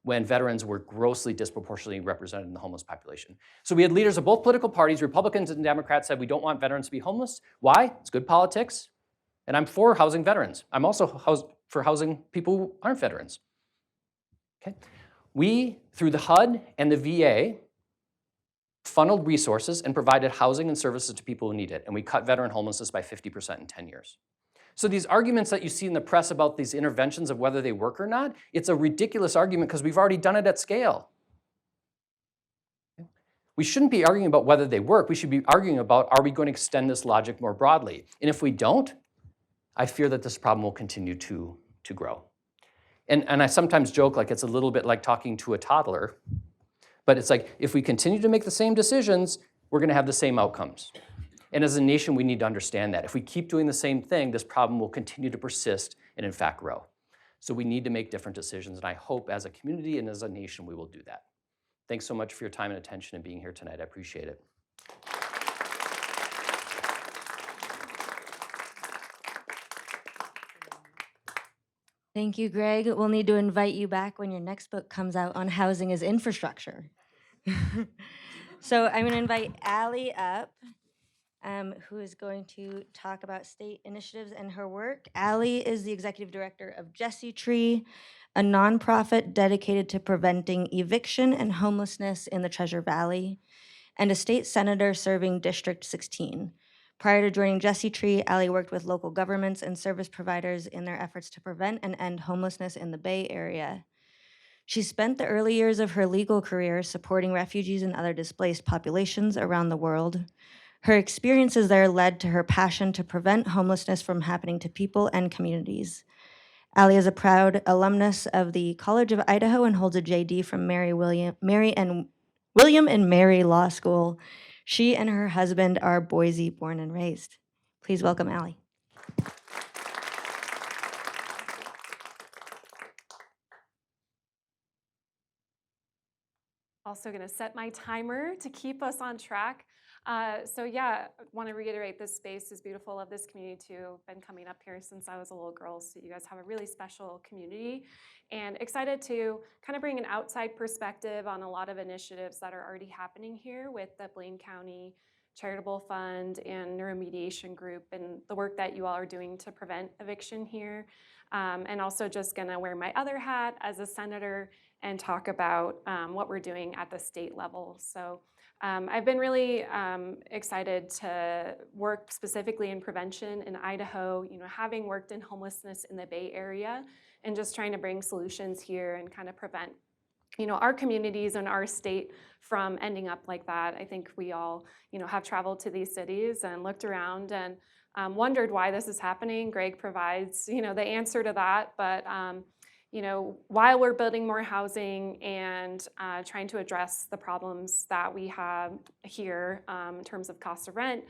when veterans were grossly disproportionately represented in the homeless population. So we had leaders of both political parties, Republicans and Democrats, said we don't want veterans to be homeless. Why? It's good politics. And I'm for housing veterans. I'm also for housing people who aren't veterans. Okay? We, through the HUD and the VA, funneled resources and provided housing and services to people who need it. And we cut veteran homelessness by 50% in 10 years. So these arguments that you see in the press about these interventions of whether they work or not, it's a ridiculous argument because we've already done it at scale. We shouldn't be arguing about whether they work. We should be arguing about, are we going to extend this logic more broadly? And if we don't, I fear that this problem will continue to grow. And I sometimes joke like it's a little bit like talking to a toddler, but it's like if we continue to make the same decisions, we're going to have the same outcomes. And as a nation, we need to understand that. If we keep doing the same thing, this problem will continue to persist and in fact grow. So we need to make different decisions, and I hope as a community and as a nation we will do that. Thanks so much for your time and attention and being here tonight. I appreciate it. Thank you, Greg. We'll need to invite you back when your next book comes out on housing as infrastructure. So I'm going to invite Ali up, who is going to talk about state initiatives and her work. Ali is the executive director of Jesse Tree, a nonprofit dedicated to preventing eviction and homelessness in the Treasure Valley, and a state senator serving District 16. Prior to joining Jesse Tree, Ali worked with local governments and service providers in their efforts to prevent and end homelessness in the Bay Area. She spent the early years of her legal career supporting refugees and other displaced populations around the world. Her experiences there led to her passion to prevent homelessness from happening to people and communities. Ali is a proud alumnus of the College of Idaho and holds a JD from William and Mary Law School. She and her husband are Boise born and raised. Please welcome Ali. Also going to set my timer to keep us on track. So yeah, I want to reiterate this space is beautiful. Love this community too. Been coming up here since I was a little girl, so you guys have a really special community. And excited to kind of bring an outside perspective on a lot of initiatives that are already happening here with the Blaine County Charitable Fund and Neuromediation Group and the work that you all are doing to prevent eviction here. And also just gonna wear my other hat as a senator and talk about what we're doing at the state level. So I've been really excited to work specifically in prevention in Idaho, having worked in homelessness in the Bay Area and just trying to bring solutions here and kind of prevent our communities and our state from ending up like that. I think we all, have traveled to these cities and looked around and wondered why this is happening. Greg provides, the answer to that, but while we're building more housing and trying to address the problems that we have here in terms of cost of rent,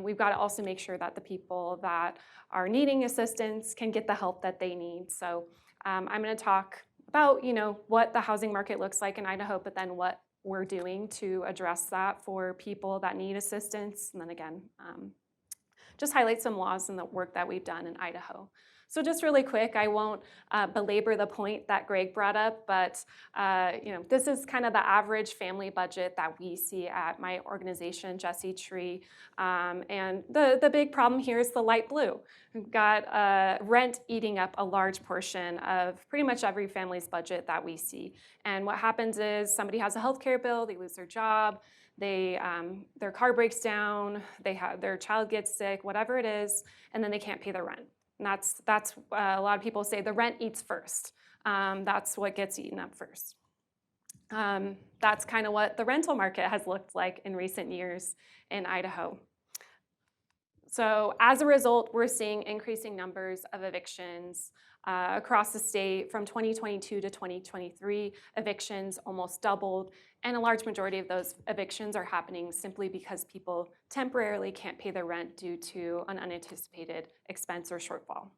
we've got to also make sure that the people that are needing assistance can get the help that they need. So I'm going to talk about, what the housing market looks like in Idaho, but then what we're doing to address that for people that need assistance. And then again, just highlight some laws and the work that we've done in Idaho. So just really quick, I won't belabor the point that Gregg brought up, but this is kind of the average family budget that we see at my organization, Jesse Tree. And the big problem here is the light blue. We've got rent eating up a large portion of pretty much every family's budget that we see. And what happens is somebody has a healthcare bill, they lose their job, their car breaks down, their child gets sick, whatever it is, and then they can't pay their rent. And that's a lot of people say the rent eats first. That's what gets eaten up first. That's kind of what the rental market has looked like in recent years in Idaho. So as a result, we're seeing increasing numbers of evictions across the state. From 2022 to 2023, evictions almost doubled, and a large majority of those evictions are happening simply because people temporarily can't pay their rent due to an unanticipated expense or shortfall.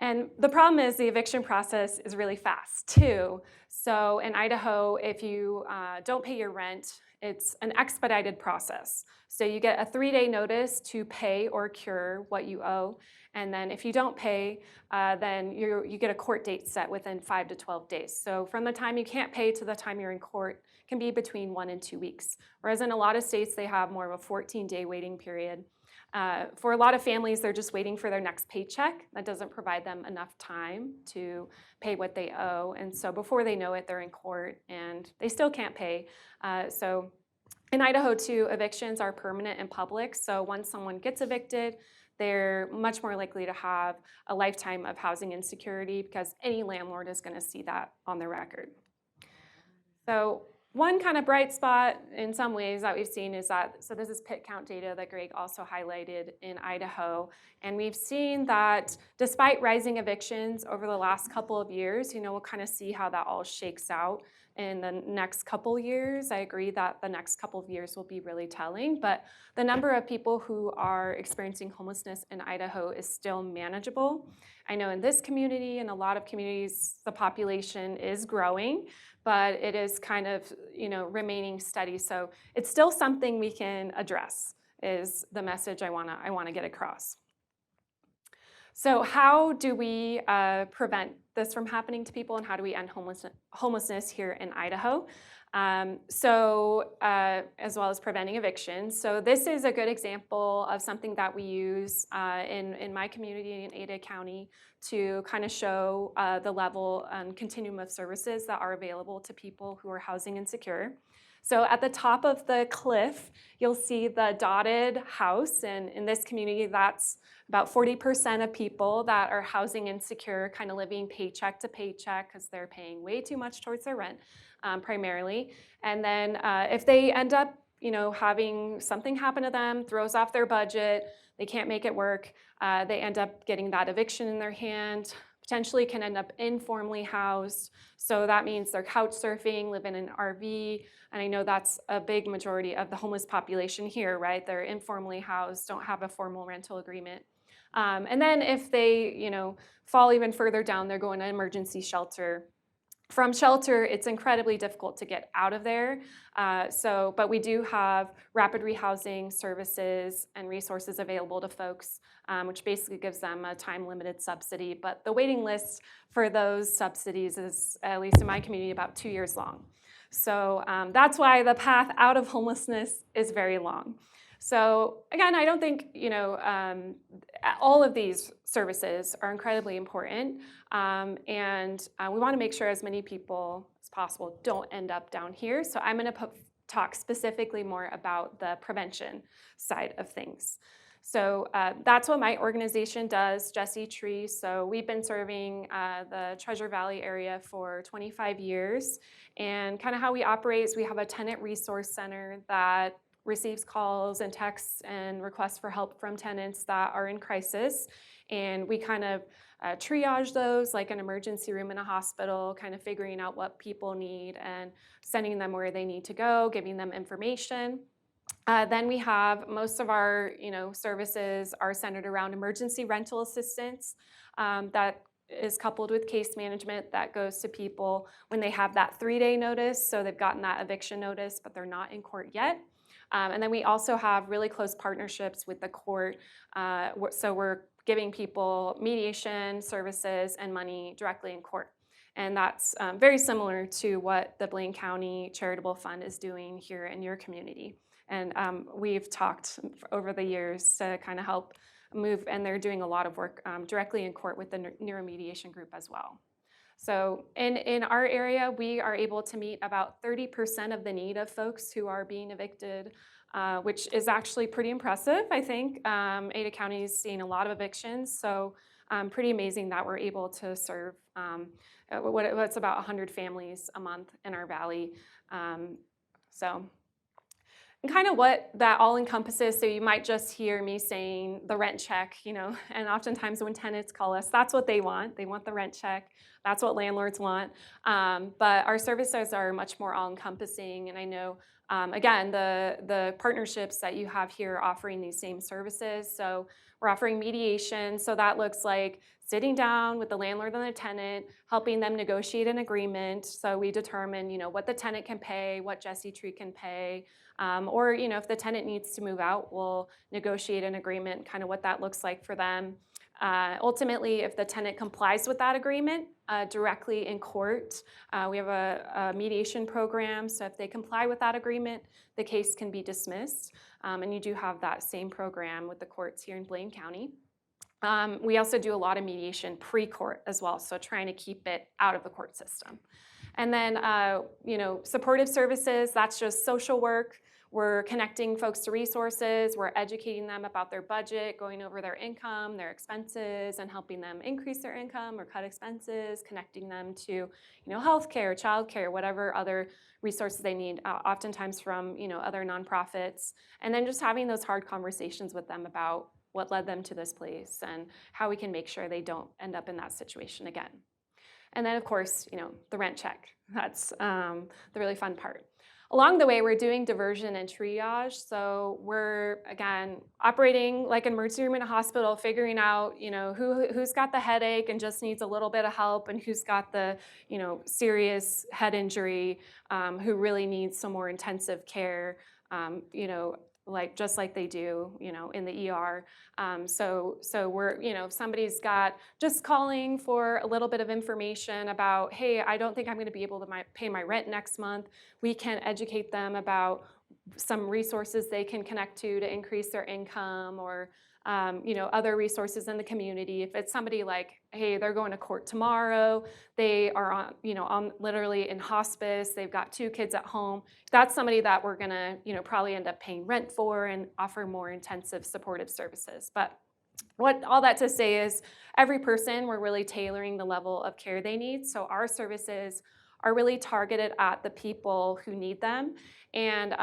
And the problem is the eviction process is really fast too. So in Idaho, if you don't pay your rent, it's an expedited process. So you get a 3-day notice to pay or cure what you owe. And then if you don't pay, then you get a court date set within 5 to 12 days. So from the time you can't pay to the time you're in court can be between 1 and 2 weeks. Whereas in a lot of states, they have more of a 14-day waiting period. For a lot of families, they're just waiting for their next paycheck. That doesn't provide them enough time to pay what they owe. And so before they know it, they're in court and they still can't pay. So in Idaho, too, evictions are permanent and public. So once someone gets evicted, they're much more likely to have a lifetime of housing insecurity because any landlord is going to see that on their record. So one kind of bright spot in some ways that we've seen is that, so this is pit count data that Gregg also highlighted in Idaho, and we've seen that despite rising evictions over the last couple of years, we'll kind of see how that all shakes out in the next couple years. I agree that the next couple of years will be really telling, but the number of people who are experiencing homelessness in Idaho is still manageable. I know in this community and a lot of communities, the population is growing, but it is kind of, remaining steady. So it's still something we can address, is the message I wanna get across. So how do we prevent this from happening to people, and how do we end homelessness here in Idaho? As well as preventing evictions. So this is a good example of something that we use in my community in Ada County to kind of show the level and continuum of services that are available to people who are housing insecure. So at the top of the cliff, you'll see the dotted house, and in this community, that's about 40% of people that are housing insecure, kind of living paycheck to paycheck because they're paying way too much towards their rent, primarily. And then if they end up, having something happen to them, throws off their budget, they can't make it work, they end up getting that eviction in their hand, potentially can end up informally housed. So that means they're couch surfing, live in an RV, and I know that's a big majority of the homeless population here, right? They're informally housed, don't have a formal rental agreement. And then if they, fall even further down, they're going to emergency shelter. From shelter, it's incredibly difficult to get out of there. But we do have rapid rehousing services and resources available to folks, which basically gives them a time-limited subsidy. But the waiting list for those subsidies is, at least in my community, about 2 years long. So that's why the path out of homelessness is very long. So again, I don't think, all of these services are incredibly important, and we want to make sure as many people as possible don't end up down here. So I'm going to talk specifically more about the prevention side of things. So that's what my organization does, Jesse Tree. So we've been serving the Treasure Valley area for 25 years, and kind of how we operate is we have a tenant resource center that receives calls and texts and requests for help from tenants that are in crisis. And we kind of triage those like an emergency room in a hospital, kind of figuring out what people need and sending them where they need to go, giving them information. Then we have most of our services are centered around emergency rental assistance that is coupled with case management that goes to people when they have that 3-day notice. So they've gotten that eviction notice, but they're not in court yet. And then we also have really close partnerships with the court. So we're giving people mediation services and money directly in court. And that's very similar to what the Blaine County Charitable Fund is doing here in your community. And we've talked over the years to kind of help move, and they're doing a lot of work directly in court with the neuromediation group as well. So in our area, we are able to meet about 30% of the need of folks who are being evicted, which is actually pretty impressive, I think. Ada County is seeing a lot of evictions, so pretty amazing that we're able to serve what's about 100 families a month in our valley. And kind of what that all encompasses, so you might just hear me saying the rent check, and oftentimes when tenants call us, that's what they want. They want the rent check. That's what landlords want. But our services are much more all-encompassing, and I know, again, the partnerships that you have here offering these same services. So we're offering mediation, so that looks like sitting down with the landlord and the tenant, helping them negotiate an agreement. So we determine, what the tenant can pay, what Jesse Tree can pay, or if the tenant needs to move out, we'll negotiate an agreement, kind of what that looks like for them. Ultimately, if the tenant complies with that agreement directly in court, we have a mediation program. So if they comply with that agreement, the case can be dismissed. And you do have that same program with the courts here in Blaine County. We also do a lot of mediation pre-court as well, so trying to keep it out of the court system. And then, supportive services, that's just social work. We're connecting folks to resources. We're educating them about their budget, going over their income, their expenses, and helping them increase their income or cut expenses, connecting them to, healthcare, childcare, whatever other resources they need, oftentimes from, other nonprofits. And then just having those hard conversations with them about what led them to this place and how we can make sure they don't end up in that situation again. And then, of course, the rent check. That's the really fun part. Along the way, we're doing diversion and triage. So we're, again, operating like an emergency room in a hospital, figuring out, who's got the headache and just needs a little bit of help, and who's got the, serious wead who really needs some more intensive care, just like they do, in the ER. So we're, if somebody's got just calling for a little bit of information about, hey, I don't think I'm going to be able to pay my rent next month, we can educate them about some resources they can connect to increase their income, or other resources in the community. If it's somebody like, hey, they're going to court tomorrow, they are on literally in hospice, they've got 2 kids at home, that's somebody that we're gonna, probably end up paying rent for and offer more intensive supportive services. But what all that to say is, every person, we're really tailoring the level of care they need. So our services are really targeted at the people who need them. And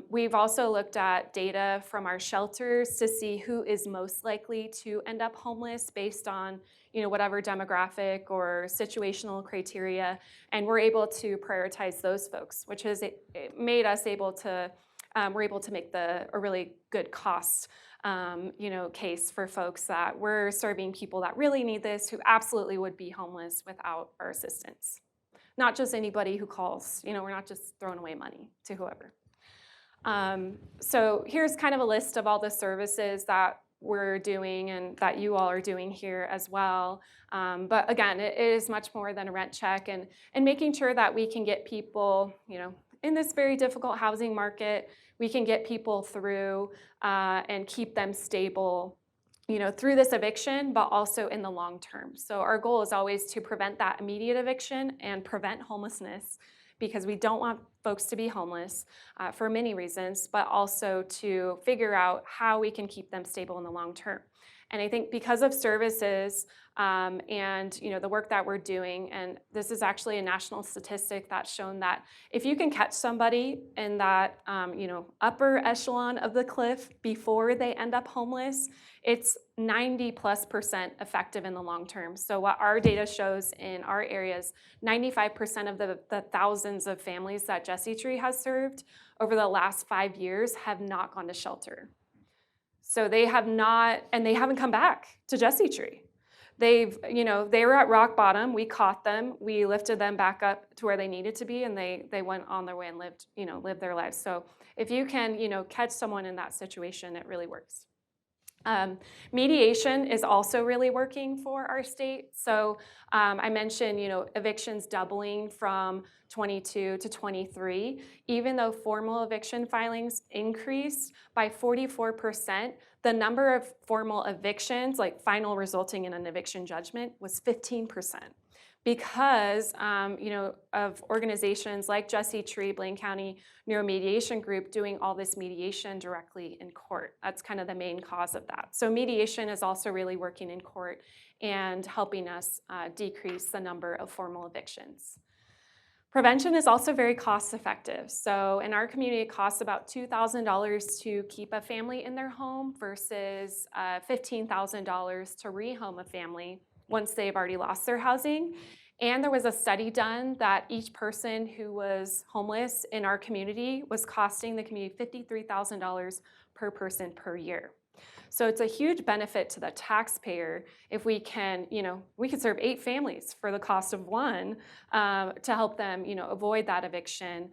we've also looked at data from our shelters to see who is most likely to end up homeless based on whatever demographic or situational criteria. And we're able to prioritize those folks, which has made us able to, we're able to make a really good cost case for folks that we're serving people that really need this, who absolutely would be homeless without our assistance. Not just anybody who calls, we're not just throwing away money to whoever. So here's kind of a list of all the services that we're doing and that you all are doing here as well. But again, it is much more than a rent check, and making sure that we can get people, in this very difficult housing market, we can get people through and keep them stable, through this eviction, but also in the long term. So our goal is always to prevent that immediate eviction and prevent homelessness, because we don't want folks to be homeless for many reasons, but also to figure out how we can keep them stable in the long term. And I think because of services and the work that we're doing, and this is actually a national statistic that's shown that if you can catch somebody in that upper echelon of the cliff before they end up homeless, it's 90+% effective in the long term. So what our data shows in our areas, 95% of the thousands of families that Jesse Tree has served over the last 5 years have not gone to shelter. So they have not, and they haven't come back to Jesse Tree. They were at rock bottom. We caught them. We lifted them back up to where they needed to be, and they went on their way and lived their lives. So if you can, catch someone in that situation, it really works. Mediation is also really working for our state. So I mentioned, evictions doubling from 22 to 23. Even though formal eviction filings increased by 44%, the number of formal evictions, like final resulting in an eviction judgment, was 15%. Because of organizations like Jesse Tree, Blaine County Neuromediation Group doing all this mediation directly in court. That's kind of the main cause of that. So mediation is also really working in court and helping us decrease the number of formal evictions. Prevention is also very cost effective. So in our community, it costs about $2,000 to keep a family in their home versus $15,000 to rehome a family once they've already lost their housing. And there was a study done that each person who was homeless in our community was costing the community $53,000 per person per year. So it's a huge benefit to the taxpayer if we can serve 8 families for the cost of one to help them, avoid that eviction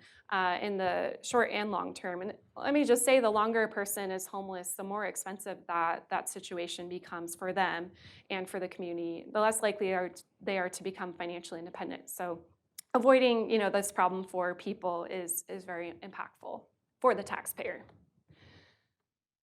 in the short and long term. And let me just say, the longer a person is homeless, the more expensive that situation becomes for them and for the community, the less likely they are to become financially independent. So avoiding, this problem for people is very impactful for the taxpayer.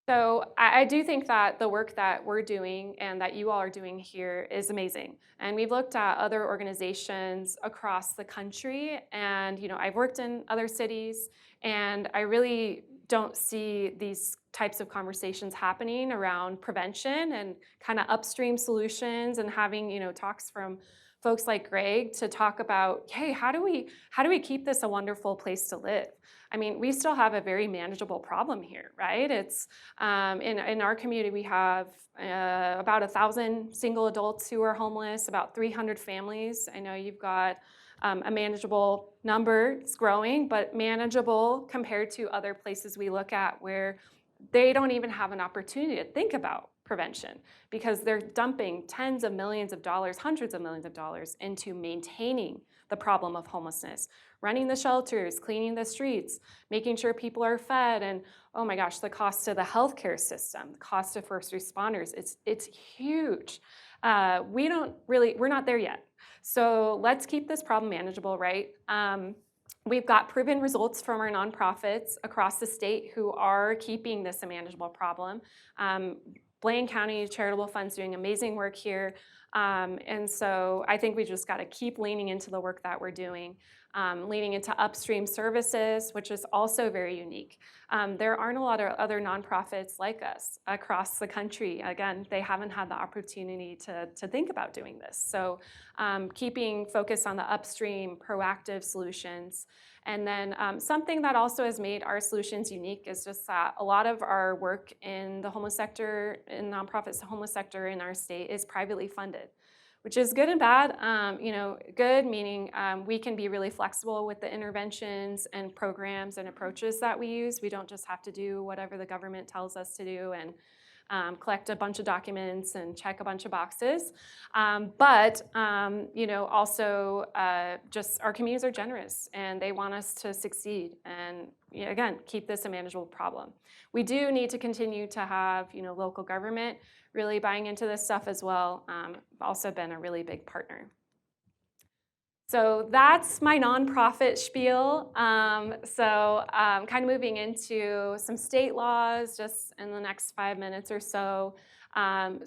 So I do think that the work that we're doing and that you all are doing here is amazing. And we've looked at other organizations across the country, and I've worked in other cities, and I really don't see these types of conversations happening around prevention and kind of upstream solutions, and having talks from folks like Gregg to talk about, hey, how do we keep this a wonderful place to live? I mean, we still have a very manageable problem here, right? It's in our community, we have about 1,000 single adults who are homeless, about 300 families. I know you've got a manageable number. It's growing, but manageable compared to other places we look at where they don't even have an opportunity to think about prevention because they're dumping tens of millions of dollars, hundreds of millions of dollars into maintaining the problem of homelessness, running the shelters, cleaning the streets, making sure people are fed, and oh my gosh, the cost to the healthcare system, the cost to first responders, it's huge. We're not there yet. So let's keep this problem manageable, right? We've got proven results from our nonprofits across the state who are keeping this a manageable problem. Blaine County Charitable Fund's doing amazing work here. And so I think we just got to keep leaning into the work that we're doing, leaning into upstream services, which is also very unique. There aren't a lot of other nonprofits like us across the country. Again, they haven't had the opportunity to think about doing this. So keeping focus on the upstream proactive solutions. And then something that also has made our solutions unique is just that a lot of our work in the homeless sector, in nonprofits, the homeless sector in our state is privately funded, which is good and bad. Good meaning we can be really flexible with the interventions and programs and approaches that we use. We don't just have to do whatever the government tells us to do and collect a bunch of documents and check a bunch of boxes. But also just our communities are generous and they want us to succeed and again, keep this a manageable problem. We do need to continue to have local government really buying into this stuff as well. Also been a really big partner. So that's my nonprofit spiel. Kind of moving into some state laws just in the next 5 minutes or so. Our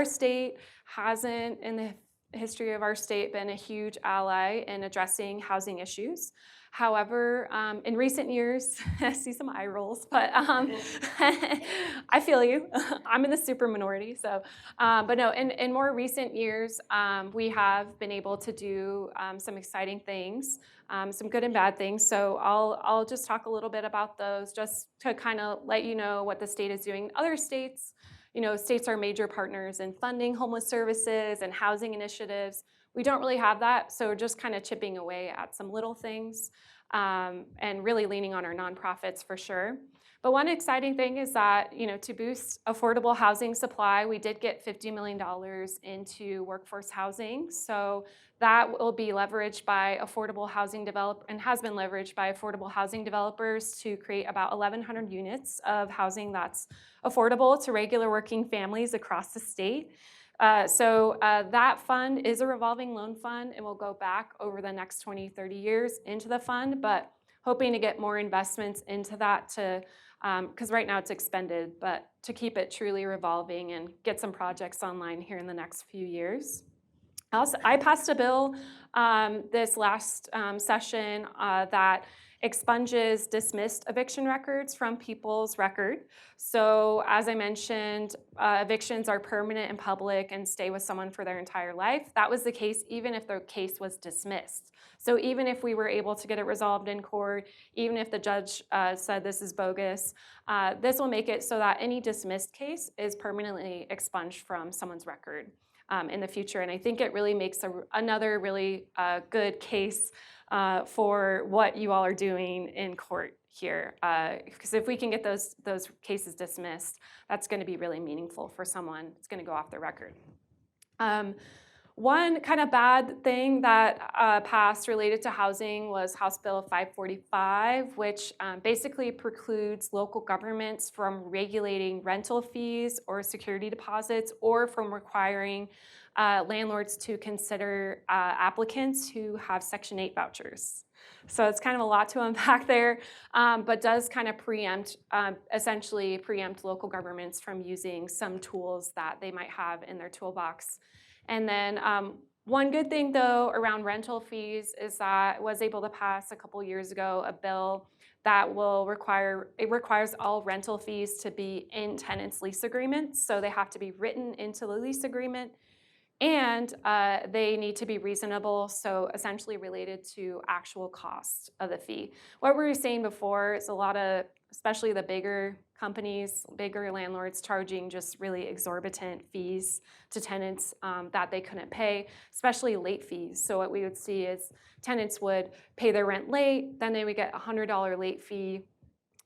state hasn't, in the history of our state, been a huge ally in addressing housing issues. However, in recent years, I see some eye rolls, but I feel you. I'm in the super minority, so. But no, in more recent years, we have been able to do some exciting things, some good and bad things. So I'll just talk a little bit about those, just to kind of let you know what the state is doing. Other states, states are major partners in funding homeless services and housing initiatives. We don't really have that, so we're just kind of chipping away at some little things and really leaning on our nonprofits for sure. But one exciting thing is that, to boost affordable housing supply, we did get $50 million into workforce housing. So that will be leveraged by affordable housing and has been leveraged by affordable housing developers to create about 1,100 units of housing that's affordable to regular working families across the state. So that fund is a revolving loan fund and will go back over the next 20, 30 years into the fund, but hoping to get more investments into that because right now it's expended, but to keep it truly revolving and get some projects online here in the next few years. Also, I passed a bill this last session that expunges dismissed eviction records from people's record. So as I mentioned, evictions are permanent and public and stay with someone for their entire life. That was the case even if the case was dismissed. So even if we were able to get it resolved in court, even if the judge said this is bogus, this will make it so that any dismissed case is permanently expunged from someone's record in the future. And I think it really makes another really good case for what you all are doing in court here. Because if we can get those cases dismissed, that's going to be really meaningful for someone. It's going to go off their record. One kind of bad thing that passed related to housing was House Bill 545, which basically precludes local governments from regulating rental fees or security deposits or from requiring landlords to consider applicants who have Section 8 vouchers. So it's kind of a lot to unpack there, but does kind of essentially preempt local governments from using some tools that they might have in their toolbox. And then one good thing, though, around rental fees is that I was able to pass a couple years ago a bill that requires all rental fees to be in tenants' lease agreements. So they have to be written into the lease agreement, and they need to be reasonable, so essentially related to actual cost of the fee. What we were saying before is a lot of, especially the bigger companies, bigger landlords charging just really exorbitant fees to tenants that they couldn't pay, especially late fees. So what we would see is tenants would pay their rent late, then they would get a $100 late fee,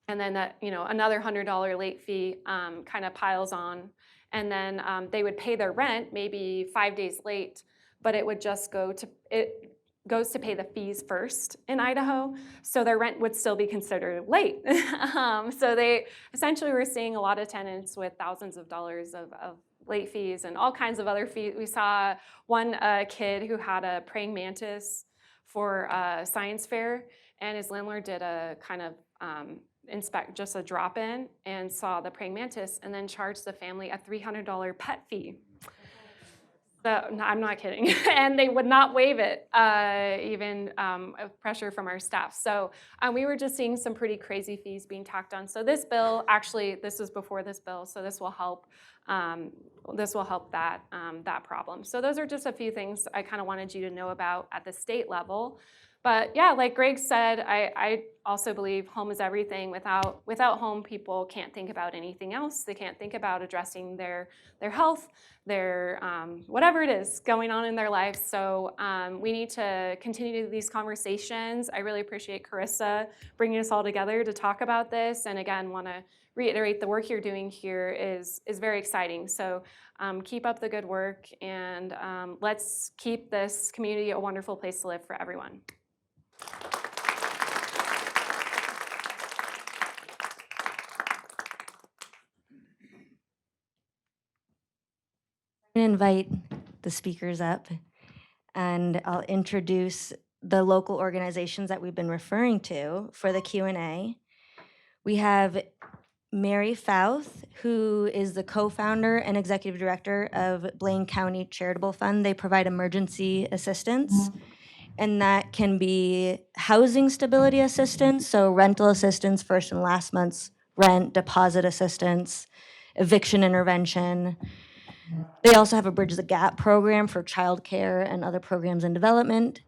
and then that, another $100 late fee kind of piles on. And then they would pay their rent maybe 5 days late, but it would just goes to pay the fees first in Idaho, so their rent would still be considered late. So they essentially were seeing a lot of tenants with thousands of dollars of late fees and all kinds of other fees. We saw one kid who had a praying mantis for a science fair, and his landlord did a kind of just a drop-in and saw the praying mantis and then charged the family a $300 pet fee. So, no, I'm not kidding. And they would not waive it, even pressure from our staff. So we were just seeing some pretty crazy fees being tacked on. So this bill, actually, this was before this bill, so this will help. That problem. So those are just a few things I kind of wanted you to know about at the state level. But yeah, like Gregg said, I also believe home is everything. Without home, people can't think about anything else. They can't think about addressing their health, their whatever it is going on in their lives. So we need to continue these conversations. I really appreciate Carissa bringing us all together to talk about this. And again, want to reiterate the work you're doing here is very exciting. So keep up the good work, and let's keep this community a wonderful place to live for everyone. I'm going to invite the speakers up, and I'll introduce the local organizations that we've been referring to for the Q&A. We have Mary Fauth, who is the co-founder and executive director of Blaine County Charitable Fund. They provide emergency assistance, and that can be housing stability assistance, so rental assistance, first and last month's rent, deposit assistance, eviction intervention. They also have a Bridge the Gap program for childcare and other programs in development.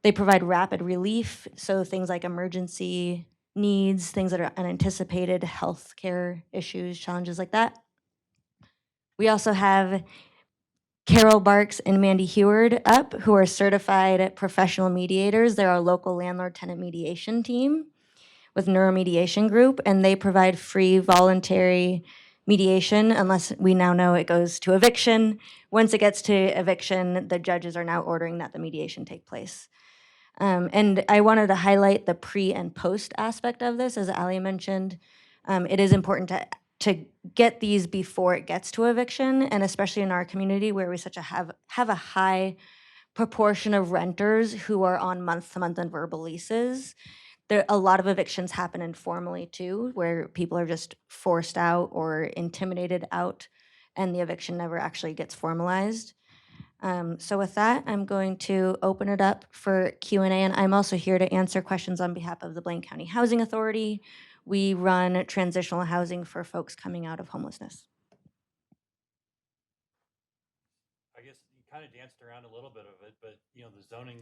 They provide rapid relief, so things like emergency needs, things that are unanticipated, healthcare issues, challenges like that. We also have Carol Barks and Mandy Heward up, who are certified professional mediators. They're our local landlord-tenant mediation team with Neuromediation Group, and they provide free voluntary mediation unless we now know it goes to eviction. Once it gets to eviction, the judges are now ordering that the mediation take place. And I wanted to highlight the pre and post aspect of this. As Ali mentioned, it is important to get these before it gets to eviction, and especially in our community where we have a high proportion of renters who are on month-to-month and verbal leases. A lot of evictions happen informally too, where people are just forced out or intimidated out, and the eviction never actually gets formalized. So with that, I'm going to open it up for Q&A, and I'm also here to answer questions on behalf of the Blaine County Housing Authority. We run transitional housing for folks coming out of homelessness. I guess you kind of danced around a little bit of it, but you know, the zoning,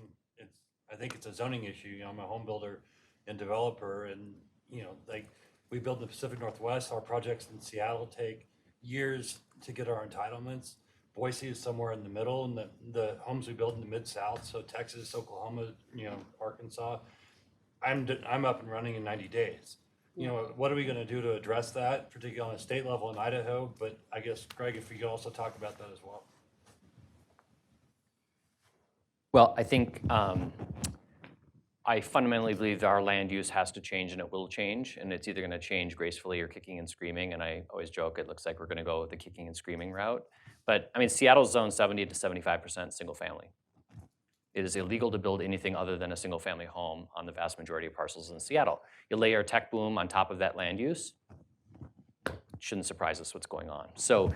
I think it's a zoning issue. You know, I'm a home builder and developer, and you know, like we build in the Pacific Northwest. Our projects in Seattle take years to get our entitlements. Boise is somewhere in the middle, and the homes we build in the Mid-South, so Texas, Oklahoma, you know, Arkansas, I'm up and running in 90 days. You know, what are we going to do to address that, particularly on a state level in Idaho? But I guess, Greg, if you could also talk about that as well. Well, I think I fundamentally believe that our land use has to change, and it will change, and it's either going to change gracefully or kicking and screaming. And I always joke, it looks like we're going to go with the kicking and screaming route. But I mean, Seattle's zoned 70 to 75% single family. It is illegal to build anything other than a single family home on the vast majority of parcels in Seattle. You layer a tech boom on top of that land use, shouldn't surprise us what's going on. So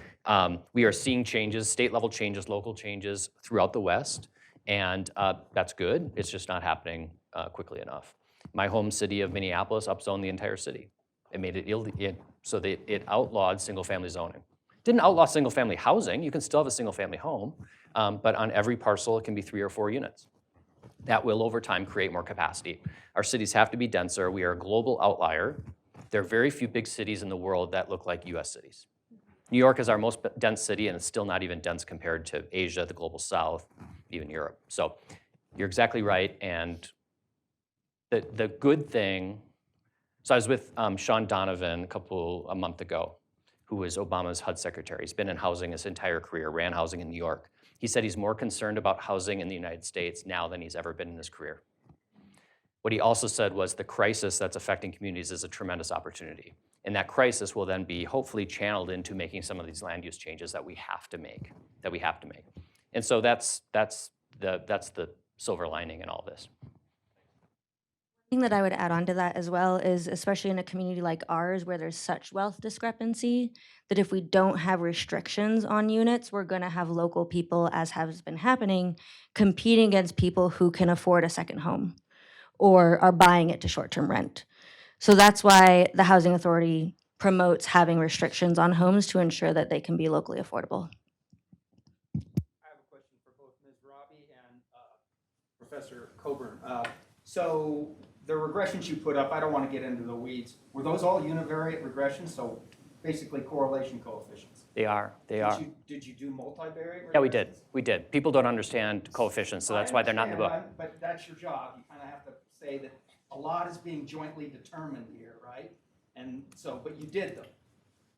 we are seeing changes, state level changes, local changes throughout the West, and that's good. It's just not happening quickly enough. My home city of Minneapolis upzoned the entire city. It made it illegal, so it outlawed single family zoning. Didn't outlaw single family housing. You can still have a single family home, but on every parcel it can be 3 or 4 units. That will over time create more capacity. Our cities have to be denser. We are a global outlier. There are very few big cities in the world that look like US cities. New York is our most dense city, and it's still not even dense compared to Asia, the global South, even Europe. So you're exactly right, and the good thing, so I was with Sean Donovan a month ago, who was Obama's HUD secretary. He's been in housing his entire career, ran housing in New York. He said he's more concerned about housing in the United States now than he's ever been in his career. What he also said was the crisis that's affecting communities is a tremendous opportunity. And that crisis will then be hopefully channeled into making some of these land use changes that we have to make, And so that's the silver lining in all this. Thing that I would add on to that as well is, especially in a community like ours where there's such wealth discrepancy, that if we don't have restrictions on units, we're going to have local people, as has been happening, competing against people who can afford a second home or are buying it to short-term rent. So that's why the Housing Authority promotes having restrictions on homes to ensure that they can be locally affordable. I have a question for both Ms. Rabe and Professor Colburn. So the regressions you put up, I don't want to get into the weeds. Were those all univariate regressions? So basically correlation coefficients? They are. Did you do multivariate regressions? Yeah, we did. People don't understand coefficients, so that's why they're not in the book. But that's your job. You kind of have to say that a lot is being jointly determined here, right? And so, but you did them.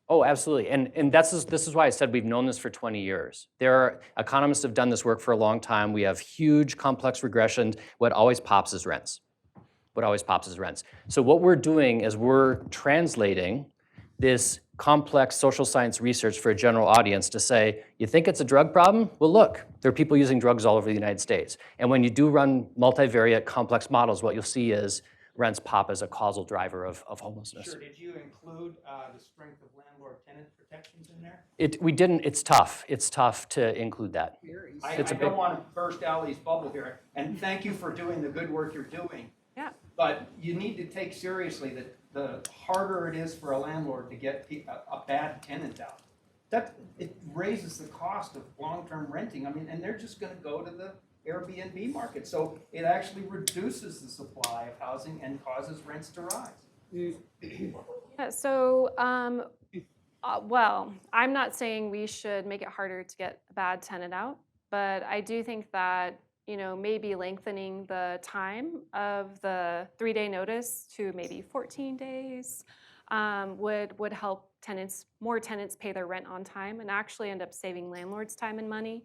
Oh, absolutely. And this is why I said we've known this for 20 years. Economists have done this work for a long time. We have huge complex regressions. What always pops is rents. So what we're doing is we're translating this complex social science research for a general audience to say, you think it's a drug problem? Well, look, there are people using drugs all over the United States. And when you do run multivariate complex models, what you'll see is rents pop as a causal driver of homelessness. Sure, did you include the strength of landlord-tenant protections in there? We didn't, it's tough. It's tough to include that. I It's a don't big- want to burst Ali's bubble here, and thank you for doing the good work you're doing. Yeah. But you need to take seriously that the harder it is for a landlord to get a bad tenant out. It raises the cost of long-term renting. I mean, and they're just gonna go to the Airbnb market. So it actually reduces the supply of housing and causes rents to rise. Yeah, so, well, I'm not saying we should make it harder to get a bad tenant out, but I do think that, maybe lengthening the time of the 3-day notice to maybe 14 days would help more tenants pay their rent on time and actually end up saving landlords time and money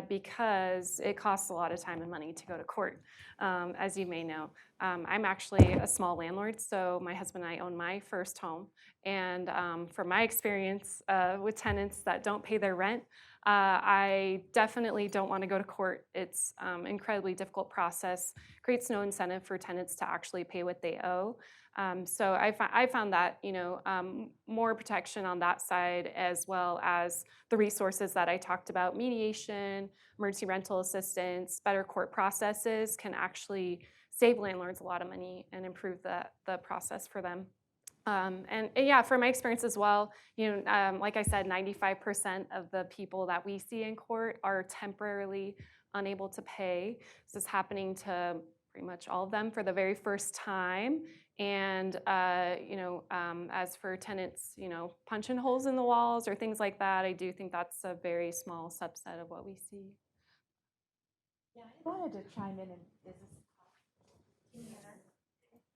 because it costs a lot of time and money to go to court, as you may know. I'm actually a small landlord, so my husband and I own my first home. And from my experience with tenants that don't pay their rent, I definitely don't want to go to court. It's an incredibly difficult process, creates no incentive for tenants to actually pay what they owe. So I found that, more protection on that side, as well as the resources that I talked about, mediation, emergency rental assistance, better court processes can actually save landlords a lot of money and improve the process for them. And yeah, from my experience as well, like I said, 95% of the people that we see in court are temporarily unable to pay. This is happening to pretty much all of them for the very first time. And as for tenants, punching holes in the walls or things like that, I do think that's a very small subset of what we see. Yeah, I wanted to chime in, and is this?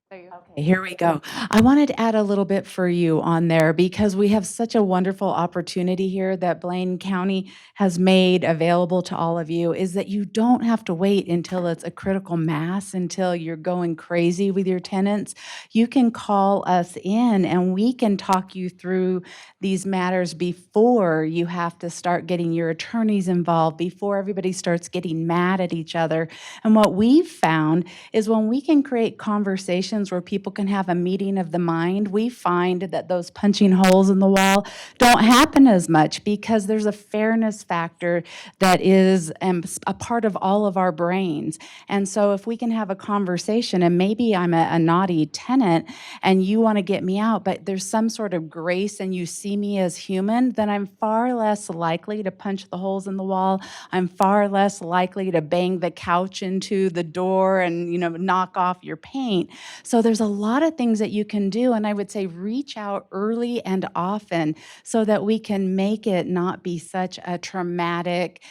There you go. Okay, here we go. I wanted to add a little bit for you on there because we have such a wonderful opportunity here that Blaine County has made available to all of you, is that you don't have to wait until it's a critical mass, until you're going crazy with your tenants. You can call us in and we can talk you through these matters before you have to start getting your attorneys involved, before everybody starts getting mad at each other. And what we've found is when we can create conversations where people can have a meeting of the mind, we find that those punching holes in the wall don't happen as much because there's a fairness factor that is a part of all of our brains. And so if we can have a conversation, and maybe I'm a naughty tenant and you want to get me out, but there's some sort of grace and you see me as human, then I'm far less likely to punch the holes in the wall. I'm far less likely to bang the couch into the door and, knock off your paint. So there's a lot of things that you can do, and I would say reach out early and often so that we can make it not be such a traumatic,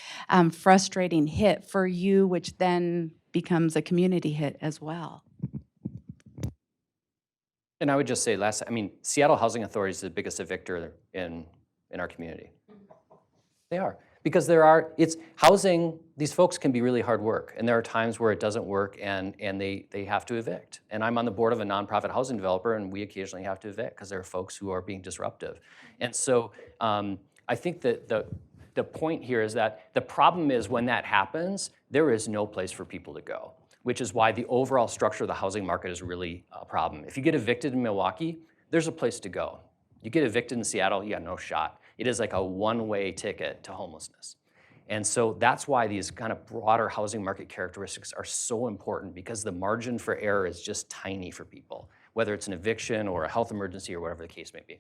frustrating hit for you, which then becomes a community hit as well. And I would just say Seattle Housing Authority is the biggest evictor in our community. They are. Because it's housing, these folks can be really hard work, and there are times where it doesn't work and they have to evict. And I'm on the board of a nonprofit housing developer, and we occasionally have to evict because there are folks who are being disruptive. And so I think that the point here is that the problem is when that happens, there is no place for people to go, which is why the overall structure of the housing market is really a problem. If you get evicted in Milwaukee, there's a place to go. You get evicted in Seattle, you got no shot. It is like a one-way ticket to homelessness. And so that's why these kind of broader housing market characteristics are so important, because the margin for error is just tiny for people, whether it's an eviction or a health emergency or whatever the case may be.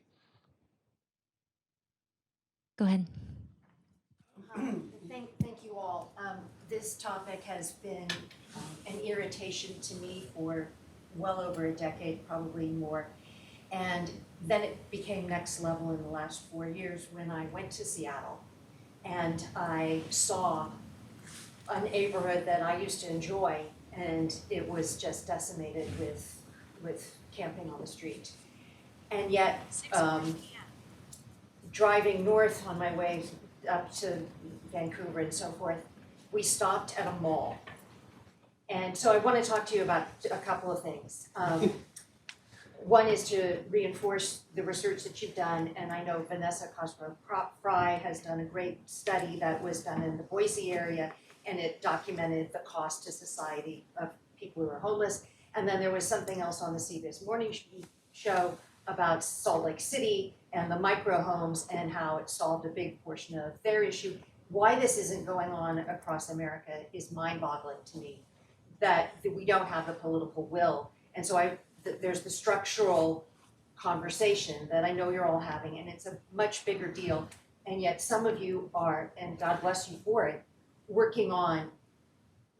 Go ahead. Thank you all. This topic has been an irritation to me for well over a decade, probably more. And then it became next level in the last 4 years when I went to Seattle and I saw a neighborhood that I used to enjoy, and it was just decimated with camping on the street. And yet, driving north on my way up to Vancouver and so forth, we stopped at a mall. And so I want to talk to you about a couple of things. One is to reinforce the research that you've done, and I know Vanessa Cosgrove-Fry has done a great study that was done in the Boise area, and it documented the cost to society of people who are homeless, And then there was something else on the CBS Morning Show about Salt Lake City and the micro homes and how it solved a big portion of their issue. Why this isn't going on across America is mind-boggling to me, that we don't have the political will. And so there's the structural conversation that I know you're all having, and it's a much bigger deal. And yet some of you are, and God bless you for it, working on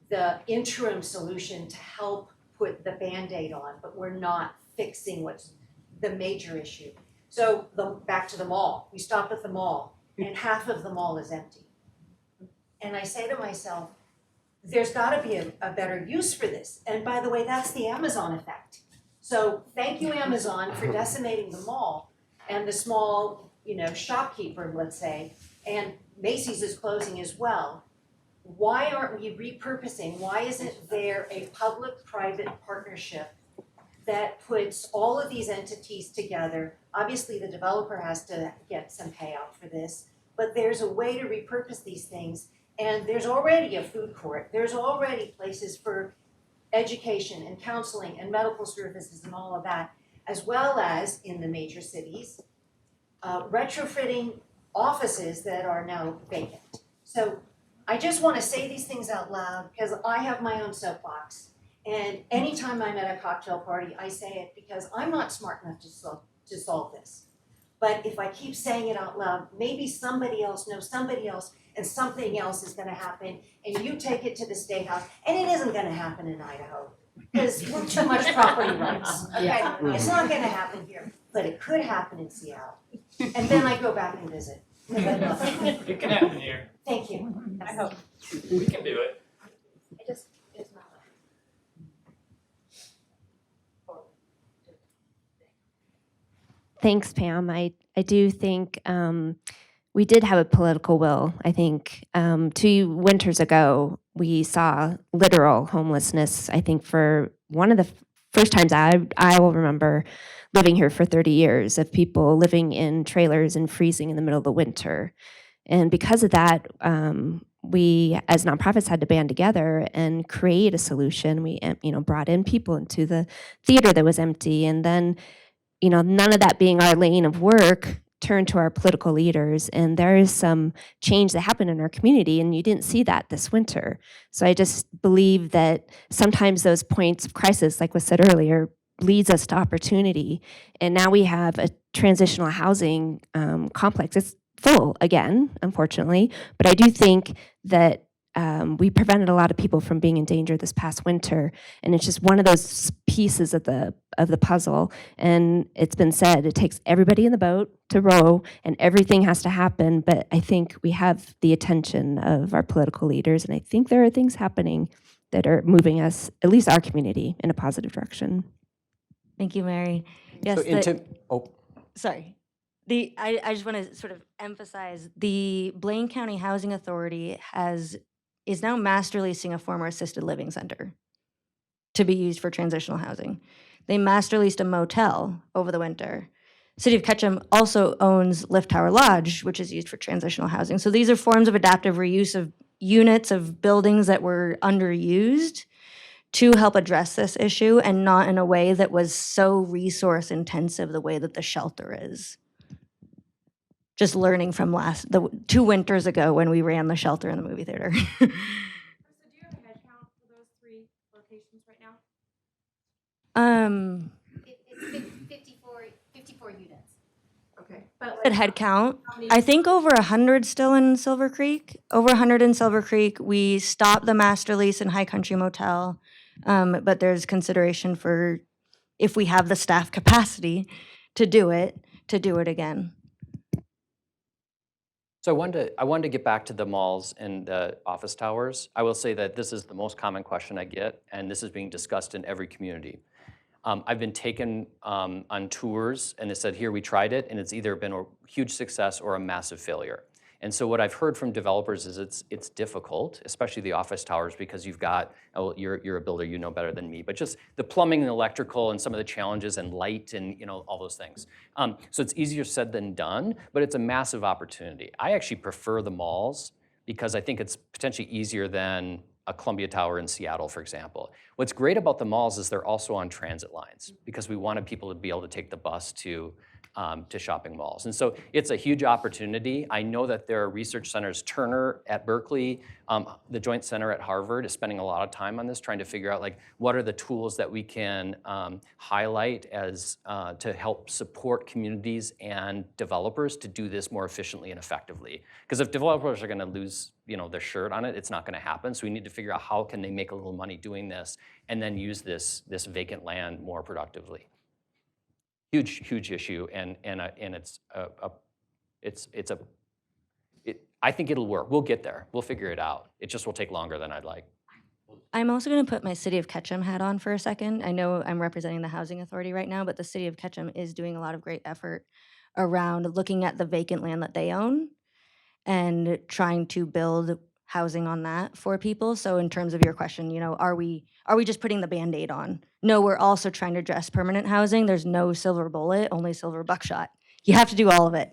the interim solution to help put the Band-Aid on, but we're not fixing what's the major issue. So back to the mall. We stopped at the mall, and half of the mall is empty. And I say to myself, there's gotta be a better use for this. And by the way, that's the Amazon effect. So thank you, Amazon, for decimating the mall and the small, shopkeeper, let's say, and Macy's is closing as well. Why aren't we repurposing? Why isn't there a public-private partnership that puts all of these entities together? Obviously, the developer has to get some payout for this, but there's a way to repurpose these things. And there's already a food court. There's already places for education and counseling and medical services and all of that, as well as in the major cities, retrofitting offices that are now vacant. So I just want to say these things out loud because I have my own soapbox. And anytime I'm at a cocktail party, I say it because I'm not smart enough to solve this. But if I keep saying it out loud, maybe somebody else knows somebody else, and something else is gonna happen, and you take it to the State House, and it isn't gonna happen in Idaho, because we're too much property rights, okay? It's not gonna happen here, but it could happen in Seattle. And then I go back and visit, because I love it. It can happen here. Thank you. I hope. We can do it. It's not. Thanks, Pam. I do think we did have a political will. I think 2 winters ago, we saw literal homelessness, I think for one of the first times I will remember living here for 30 years, of people living in trailers and freezing in the middle of the winter. And because of that, we as nonprofits had to band together and create a solution. We brought in people into the theater that was empty, and then none of that being our lane of work, turned to our political leaders, and there is some change that happened in our community, and you didn't see that this winter. So I just believe that sometimes those points of crisis, like was said earlier, leads us to opportunity. And now we have a transitional housing complex. It's full again, unfortunately, but I do think that we prevented a lot of people from being in danger this past winter, and it's just one of those pieces of the puzzle. And it's been said, it takes everybody in the boat to row, and everything has to happen. But I think we have the attention of our political leaders, and I think there are things happening that are moving us, at least our community, in a positive direction. Thank you, Mary. Yes. Sorry. I just want to sort of emphasize the Blaine County Housing Authority is now master leasing a former assisted living center to be used for transitional housing. They master leased a motel over the winter. City of Ketchum also owns Lift Tower Lodge, which is used for transitional housing. So these are forms of adaptive reuse of units of buildings that were underused to help address this issue, and not in a way that was so resource intensive the way that the shelter is. Just learning from the 2 winters ago when we ran the shelter in the movie theater. So do you have a head count for those 3 locations right now? It's 54 units. Okay. But Good head count. how many- I think over 100 still in Silver Creek. Over 100 in Silver Creek. We stopped the master lease in High Country Motel, but there's consideration for, if we have the staff capacity to do it again. So I wanted to get back to the malls and the office towers. I will say that this is the most common question I get, and this is being discussed in every community. I've been taken on tours, and it said, here, we tried it, and it's either been a huge success or a massive failure. And so what I've heard from developers is it's difficult, especially the office towers, because you've got, you're a builder, you know better than me, but just the plumbing and electrical and some of the challenges and light and all those things. So it's easier said than done, but it's a massive opportunity. I actually prefer the malls because I think it's potentially easier than a Columbia Tower in Seattle, for example. What's great about the malls is they're also on transit lines because we wanted people to be able to take the bus to shopping malls. And so it's a huge opportunity. I know that there are research centers, Turner at Berkeley, the Joint Center at Harvard is spending a lot of time on this, trying to figure out like what are the tools that we can highlight as to help support communities and developers to do this more efficiently and effectively. Because if developers are gonna lose their shirt on it, it's not gonna happen. So we need to figure out how can they make a little money doing this and then use this vacant land more productively. Huge issue, and I think it'll work. We'll get there. We'll figure it out. It just will take longer than I'd like. I'm also going to put my City of Ketchum hat on for a second. I know I'm representing the Housing Authority right now, but the City of Ketchum is doing a lot of great effort around looking at the vacant land that they own and trying to build housing on that for people. So in terms of your question, are we just putting the Band-Aid on? No, we're also trying to address permanent housing. There's no silver bullet, only silver buckshot. You have to do all of it.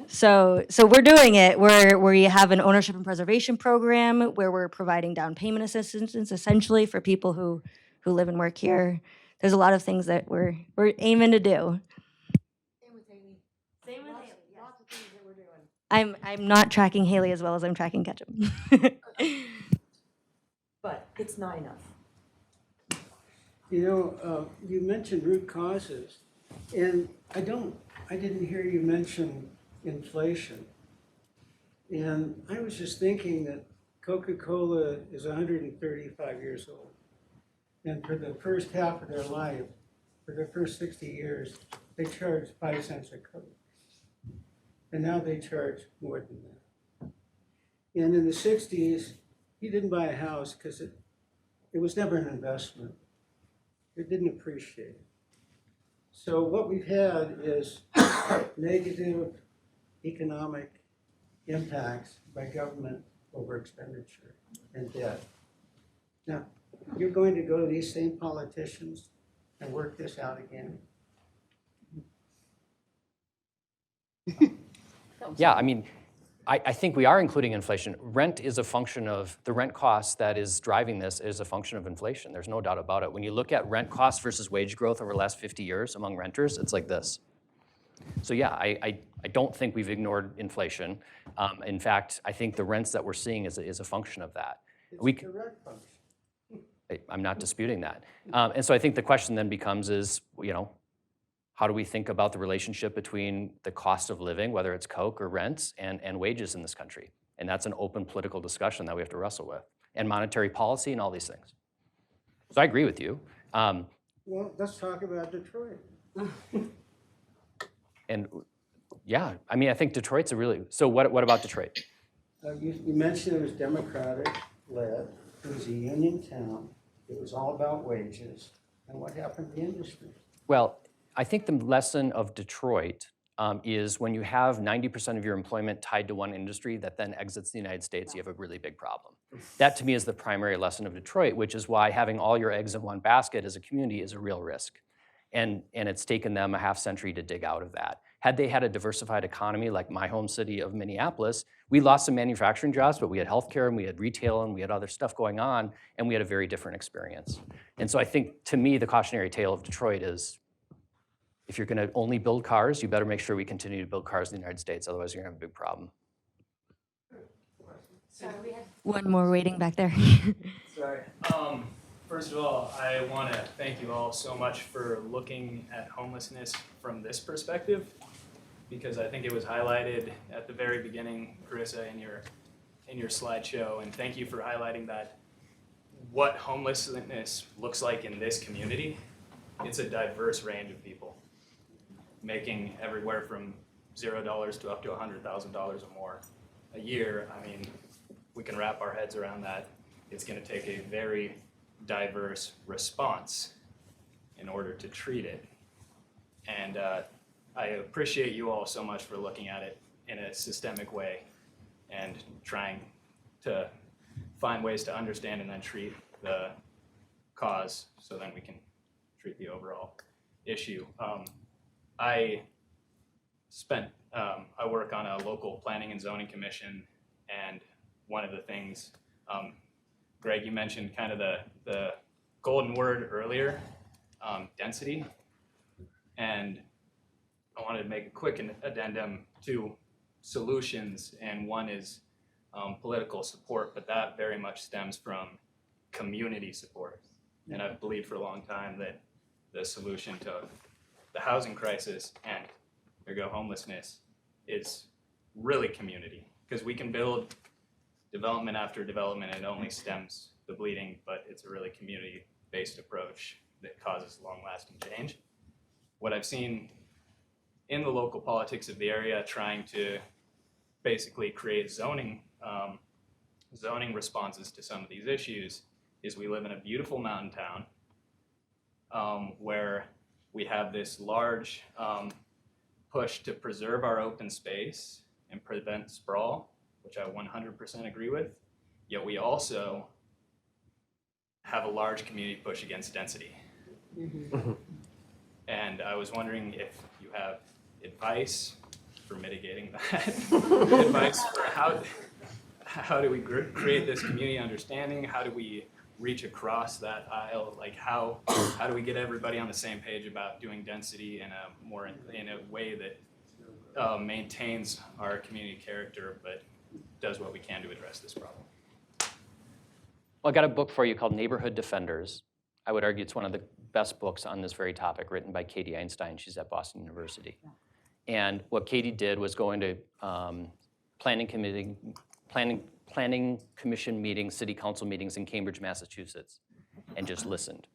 So we're doing it where we have an ownership and preservation program where we're providing down payment assistance essentially for people who live and work here. There's a lot of things that we're aiming to do. Same with Haley. Lots of things that we're doing. I'm not tracking Haley as well as I'm tracking Ketchum. But it's not enough. You mentioned root causes, and I didn't hear you mention inflation. And I was just thinking that Coca-Cola is 135 years old. And for the first half of their life, for the first 60 years, they charged 5 cents a Coke. And now they charge more than that. And in the 60s, he didn't buy a house because it was never an investment. It didn't appreciate it. So what we've had is negative economic impacts by government over expenditure and debt. Now, you're going to go to these same politicians and work this out again? Yeah, I mean, I think we are including inflation. Rent is a function of, the rent cost that is driving this is a function of inflation. There's no doubt about it. When you look at rent costs versus wage growth over the last 50 years among renters, it's like this. So yeah, I don't think we've ignored inflation. In fact, I think the rents that we're seeing is a function of that. It's a direct function. I'm not disputing that. And so I think the question then becomes is, how do we think about the relationship between the cost of living, whether it's Coke or rents, and wages in this country? And that's an open political discussion that we have to wrestle with, and monetary policy and all these things. So I agree with you. Well, let's talk about Detroit. And yeah, I mean, I think Detroit's a really, so what about Detroit? You mentioned it was Democratic-led. It was a union town. It was all about wages. And what happened to the industry? Well, I think the lesson of Detroit is when you have 90% of your employment tied to one industry that then exits the United States, you have a really big problem. That to me is the primary lesson of Detroit, which is why having all your eggs in one basket as a community is a real risk. And it's taken them a half century to dig out of that. Had they had a diversified economy like my home city of Minneapolis, we lost some manufacturing jobs, but we had healthcare and we had retail and we had other stuff going on, and we had a very different experience. And so I think, to me, the cautionary tale of Detroit is, if you're gonna only build cars, you better make sure we continue to build cars in the United States, otherwise you're gonna have a big problem. Sorry, we had one more waiting back there. Sorry. First of all, I want to thank you all so much for looking at homelessness from this perspective, because I think it was highlighted at the very beginning, Carissa, in your slideshow, and thank you for highlighting that what homelessness looks like in this community. It's a diverse range of people, making everywhere from $0 to up to $100,000 or more a year. I mean, we can wrap our heads around that. It's going to take a very diverse response in order to treat it. And I appreciate you all so much for looking at it in a systemic way and trying to find ways to understand and then treat the cause so then we can treat the overall issue. I work on a local planning and zoning commission, and one of the things Greg, you mentioned kind of the golden word earlier, density. And I wanted to make a quick addendum to solutions, and one is political support, but that very much stems from community support. And I've believed for a long time that the solution to the housing crisis and homelessness is really community, because we can build development after development, it only stems the bleeding, but it's a really community-based approach that causes long-lasting change. What I've seen in the local politics of the area trying to basically create zoning responses to some of these issues is we live in a beautiful mountain town where we have this large push to preserve our open space and prevent sprawl, which I 100% agree with. Yet we also have a large community push against density. And I was wondering if you have advice for mitigating that, advice for how do we create this community understanding? How do we reach across that aisle? Like how do we get everybody on the same page about doing density in a way that maintains our community character, but does what we can to address this problem? Well, I got a book for you called Neighborhood Defenders. I would argue it's one of the best books on this very topic, written by Katie Einstein. She's at Boston University. And what Katie did was go into planning commission meetings, city council meetings in Cambridge, Massachusetts, and just listened.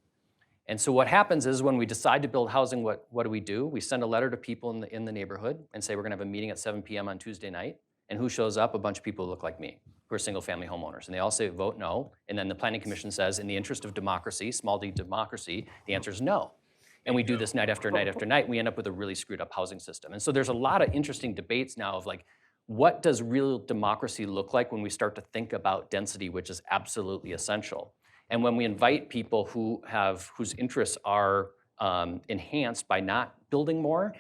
And so what happens is when we decide to build housing, what do? We send a letter to people in the neighborhood and say we're gonna have a meeting at 7 p.m. on Tuesday night. And who shows up? A bunch of people who look like me, who are single-family homeowners. And they all say, vote no. And then the planning commission says, in the interest of democracy, small d democracy, the answer is no. And we do this night after night after night. And we end up with a really screwed up housing system. And so there's a lot of interesting debates now of like, what does real democracy look like when we start to think about density, which is absolutely essential? And when we invite people whose interests are enhanced by not building more,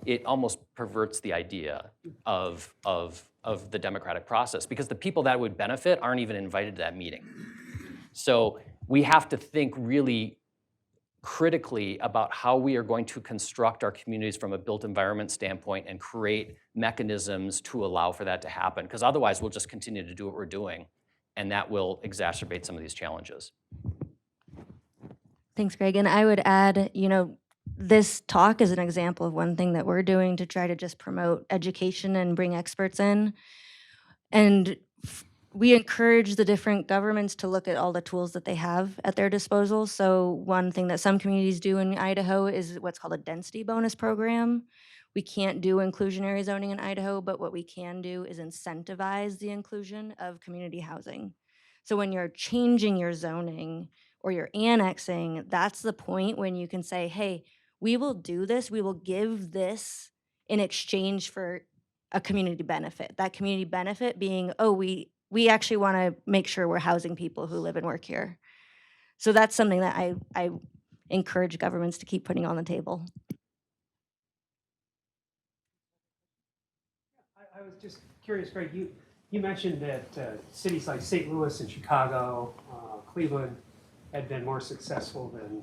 it almost perverts the idea of the democratic process, because the people that would benefit aren't even invited to that meeting. So we have to think really critically about how we are going to construct our communities from a built environment standpoint and create mechanisms to allow for that to happen, because otherwise we'll just continue to do what we're doing, and that will exacerbate some of these challenges. Thanks, Greg. And I would add, this talk is an example of one thing that we're doing to try to just promote education and bring experts in. And we encourage the different governments to look at all the tools that they have at their disposal. So one thing that some communities do in Idaho is what's called a density bonus program. We can't do inclusionary zoning in Idaho, but what we can do is incentivize the inclusion of community housing. So when you're changing your zoning or you're annexing, that's the point when you can say, hey, we will do this, we will give this in exchange for a community benefit. That community benefit being, oh, we actually want to make sure we're housing people who live and work here. So that's something that I encourage governments to keep putting on the table. I was just curious, Greg, you mentioned that cities like St. Louis and Chicago, Cleveland had been more successful than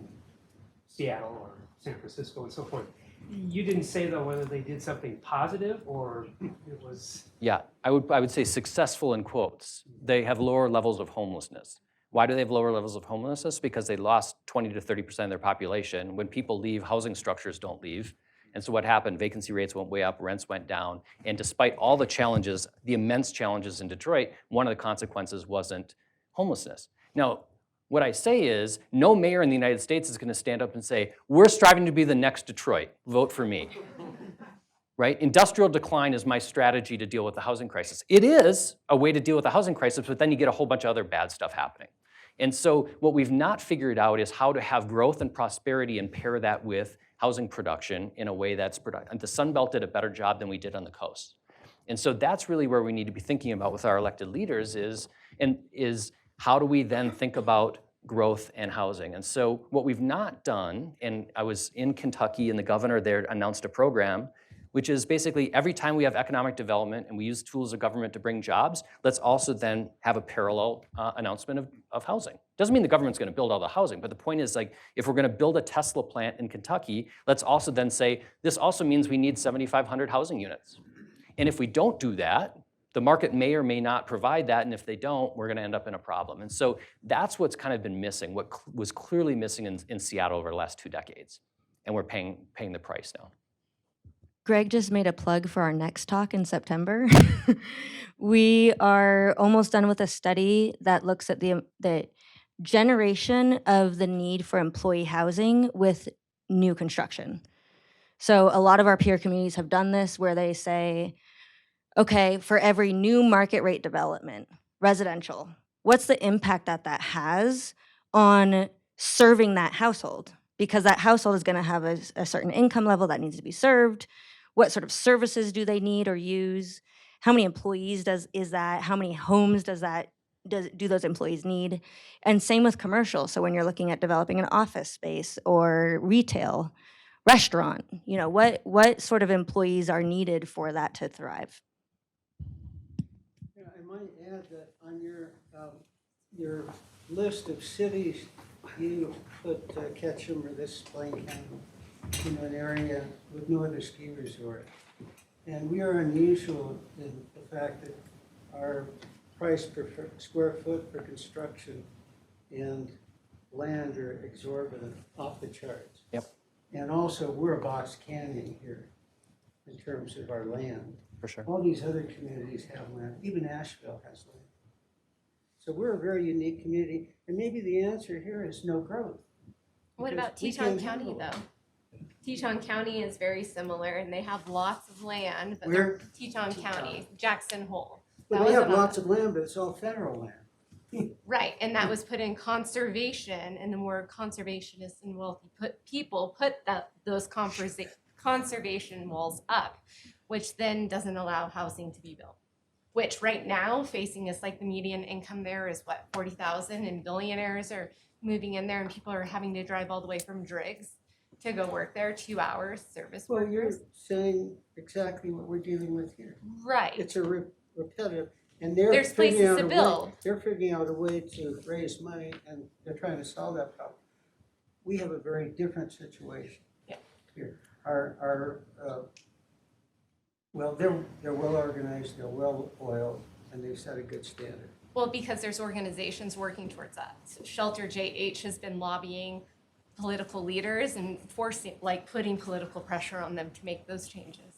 Seattle or San Francisco and so forth. You didn't say, though, whether they did something positive or it was... Yeah, I would say successful in quotes. They have lower levels of homelessness. Why do they have lower levels of homelessness? Because they lost 20 to 30% of their population. When people leave, housing structures don't leave. And so what happened? Vacancy rates went way up, rents went down. And despite all the challenges, the immense challenges in Detroit, one of the consequences wasn't homelessness. Now, what I say is, no mayor in the United States is going to stand up and say, we're striving to be the next Detroit, vote for me. Right? Industrial decline is my strategy to deal with the housing crisis. It is a way to deal with the housing crisis, but then you get a whole bunch of other bad stuff happening. And so what we've not figured out is how to have growth and prosperity and pair that with housing production in a way that's productive. And the Sun Belt did a better job than we did on the coast. And so that's really where we need to be thinking about with our elected leaders is how do we then think about growth and housing? And so what we've not done, and I was in Kentucky and the governor there announced a program, which is basically every time we have economic development and we use tools of government to bring jobs, let's also then have a parallel announcement of housing. Doesn't mean the government's gonna build all the housing, but the point is, like, if we're gonna build a Tesla plant in Kentucky, let's also then say, this also means we need 7,500 housing units. And if we don't do that, the market may or may not provide that, and if they don't, we're gonna end up in a problem. And so that's what's kind of been missing, what was clearly missing in Seattle over the last 2 decades. And we're paying the price now. Greg just made a plug for our next talk in September. We are almost done with a study that looks at the generation of the need for employee housing with new construction. So a lot of our peer communities have done this where they say, okay, for every new market rate development, residential, what's the impact that that has on serving that household? Because that household is going to have a certain income level that needs to be served. What sort of services do they need or use? How many employees is that? How many homes do those employees need? And same with commercial. So when you're looking at developing an office space or retail, restaurant, you know, what sort of employees are needed for that to thrive? Yeah, I might add that on your list of cities, you put Ketchum or this Blaine County in an area with no other ski resort. And we are unusual in the fact that our price per square foot for construction and land are exorbitant, off the charts. Yep. And also, we're a box canyon here in terms of our land. For sure. All these other communities have land, even Asheville has land. So we're a very unique community, and maybe the answer here is no growth. What because about we Teton can't County, handle it. though? Teton County is very similar, and they have lots of land, but Where? they're Teton County, Jackson Hole. Well, That they was have an- lots of land, but it's all federal land. Right, and that was put in conservation, and the more conservationists and wealthy people put those conservation walls up, which then doesn't allow housing to be built. Which right now, facing us, like the median income there is what, 40,000, and billionaires are moving in there, and people are having to drive all the way from Driggs to go work there, 2 hours, service Well, you're workers. saying exactly what we're dealing with here. Right. It's a repetitive, and they're There's figuring places out to a way. build. They're figuring out a way to raise money, and they're trying to solve that problem. We have a very different situation Yeah. here. Well, they're well organized, they're well oiled, and they've set a good standard. Well, because there's organizations working towards that. So Shelter JH has been lobbying political leaders and putting political pressure on them to make those changes.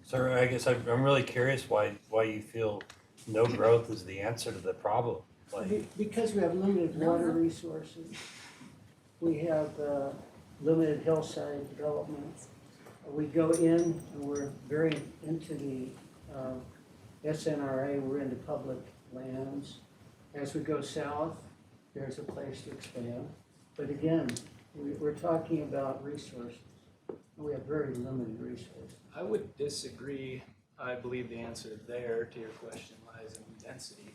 So I guess I'm really curious why you feel no growth is the answer to the problem. Like, Because we have limited water resources, we have limited hillside development. We go in, and we're very into the SNRA, we're into public lands. As we go south, there's a place to expand. But again, we're talking about resources. We have very limited resources. I would disagree. I believe the answer there to your question lies in density.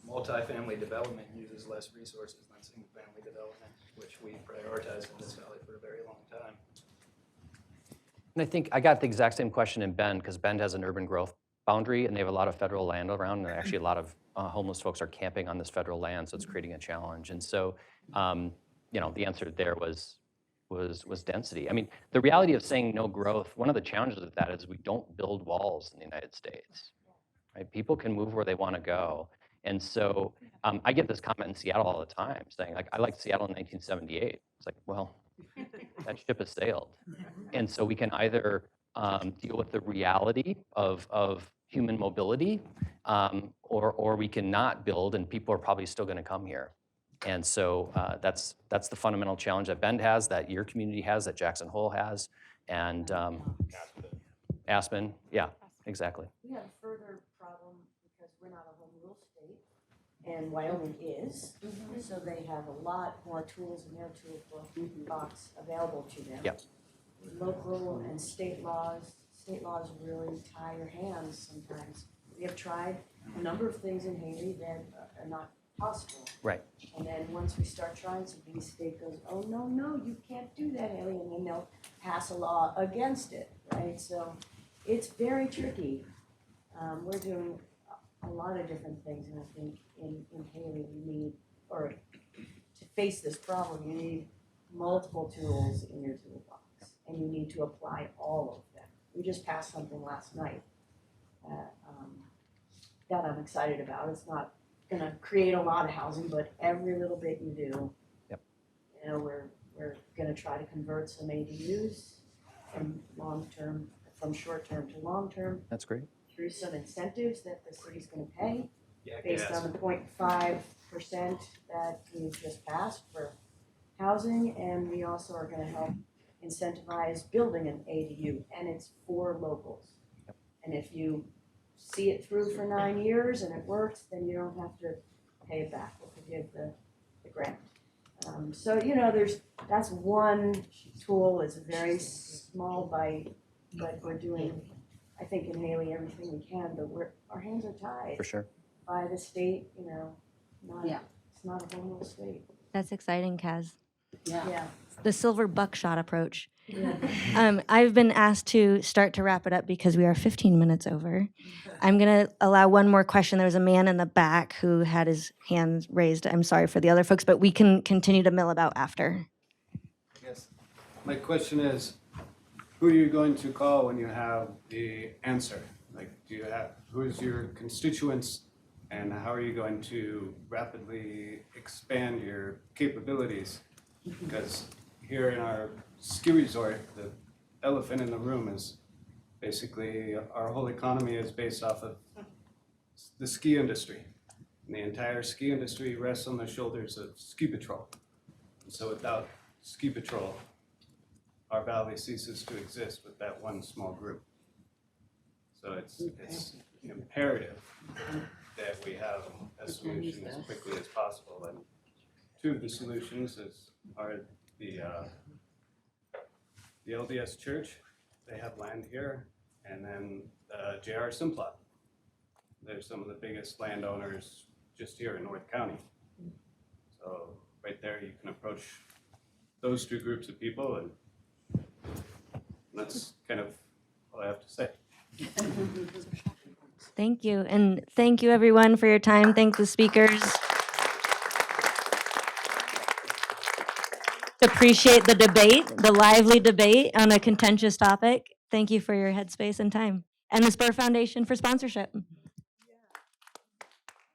Multifamily development uses less resources than single-family development, which we prioritize in this valley for a very long time. And I think I got the exact same question in Bend, because Bend has an urban growth boundary, and they have a lot of federal land around, and actually a lot of homeless folks are camping on this federal land, so it's creating a challenge. And so, you know, the answer there was density. I mean, the reality of saying no growth, one of the challenges of that is we don't build walls in the United States, right? People can move where they want to go. And so I get this comment in Seattle all the time saying, like, I liked Seattle in 1978. It's like, well, that ship has sailed. And so we can either deal with the reality of human mobility, or we can not build, and people are probably still going to come here. And so that's the fundamental challenge that Bend has, that your community has, that Jackson Hole has, and Aspen. Yeah, exactly. We have a further problem because we're not a home rule state, and Wyoming is. So they have a lot more tools in their toolbox available to them. Yep. Local and state laws really tie your hands sometimes. We have tried a number of things in Haiti that are not possible. Right. And then once we start trying something, the state goes, oh, no, you can't do that, Haley, and then they'll pass a law against it, right? So it's very tricky. We're doing a lot of different things, and I think in Haley, you need, or to face this problem, you need multiple tools in your toolbox, and you need to apply all of them. We just passed something last night that I'm excited about. It's not gonna create a lot of housing, but every little bit you do, Yep. you know, we're gonna try to convert some ADUs from short-term to long-term That's great. through some incentives that the city's gonna pay Yeah, based on the 0.5% that we've just passed for housing, and we also are gonna help incentivize building an ADU, and it's for locals. Yep. And if you see it through for 9 years and it works, then you don't have to pay it back, we'll forgive the grant. So, you know, that's one tool, it's a very small bite, but we're doing, I think in Haley, everything we can, but our hands are tied For sure. by the state, you know, Yeah. it's not a home rule state. That's exciting, Kaz. Yeah. The silver buckshot approach. Yeah. I've been asked to start to wrap it up because we are 15 minutes over. I'm going to allow one more question. There was a man in the back who had his hand raised. I'm sorry for the other folks, but we can continue to mill about after. Yes. My question is, who are you going to call when you have the answer? Like, who is your constituents, and how are you going to rapidly expand your capabilities? Because here in our ski resort, the elephant in the room is basically our whole economy is based off of the ski industry. And the entire ski industry rests on the shoulders of ski patrol. And so without ski patrol, our valley ceases to exist with that one small group. So it's imperative that we have a solution as quickly as possible. And two of the solutions are the LDS Church. They have land here, and then J.R. Simplot. They're some of the biggest landowners just here in North County. So right there, you can approach those two groups of people, and that's kind of all I have to say. Thank you. And thank you, everyone, for your time. Thank the speakers. Appreciate the debate, the lively debate on a contentious topic. Thank you for your headspace and time. And the Spur Foundation for sponsorship.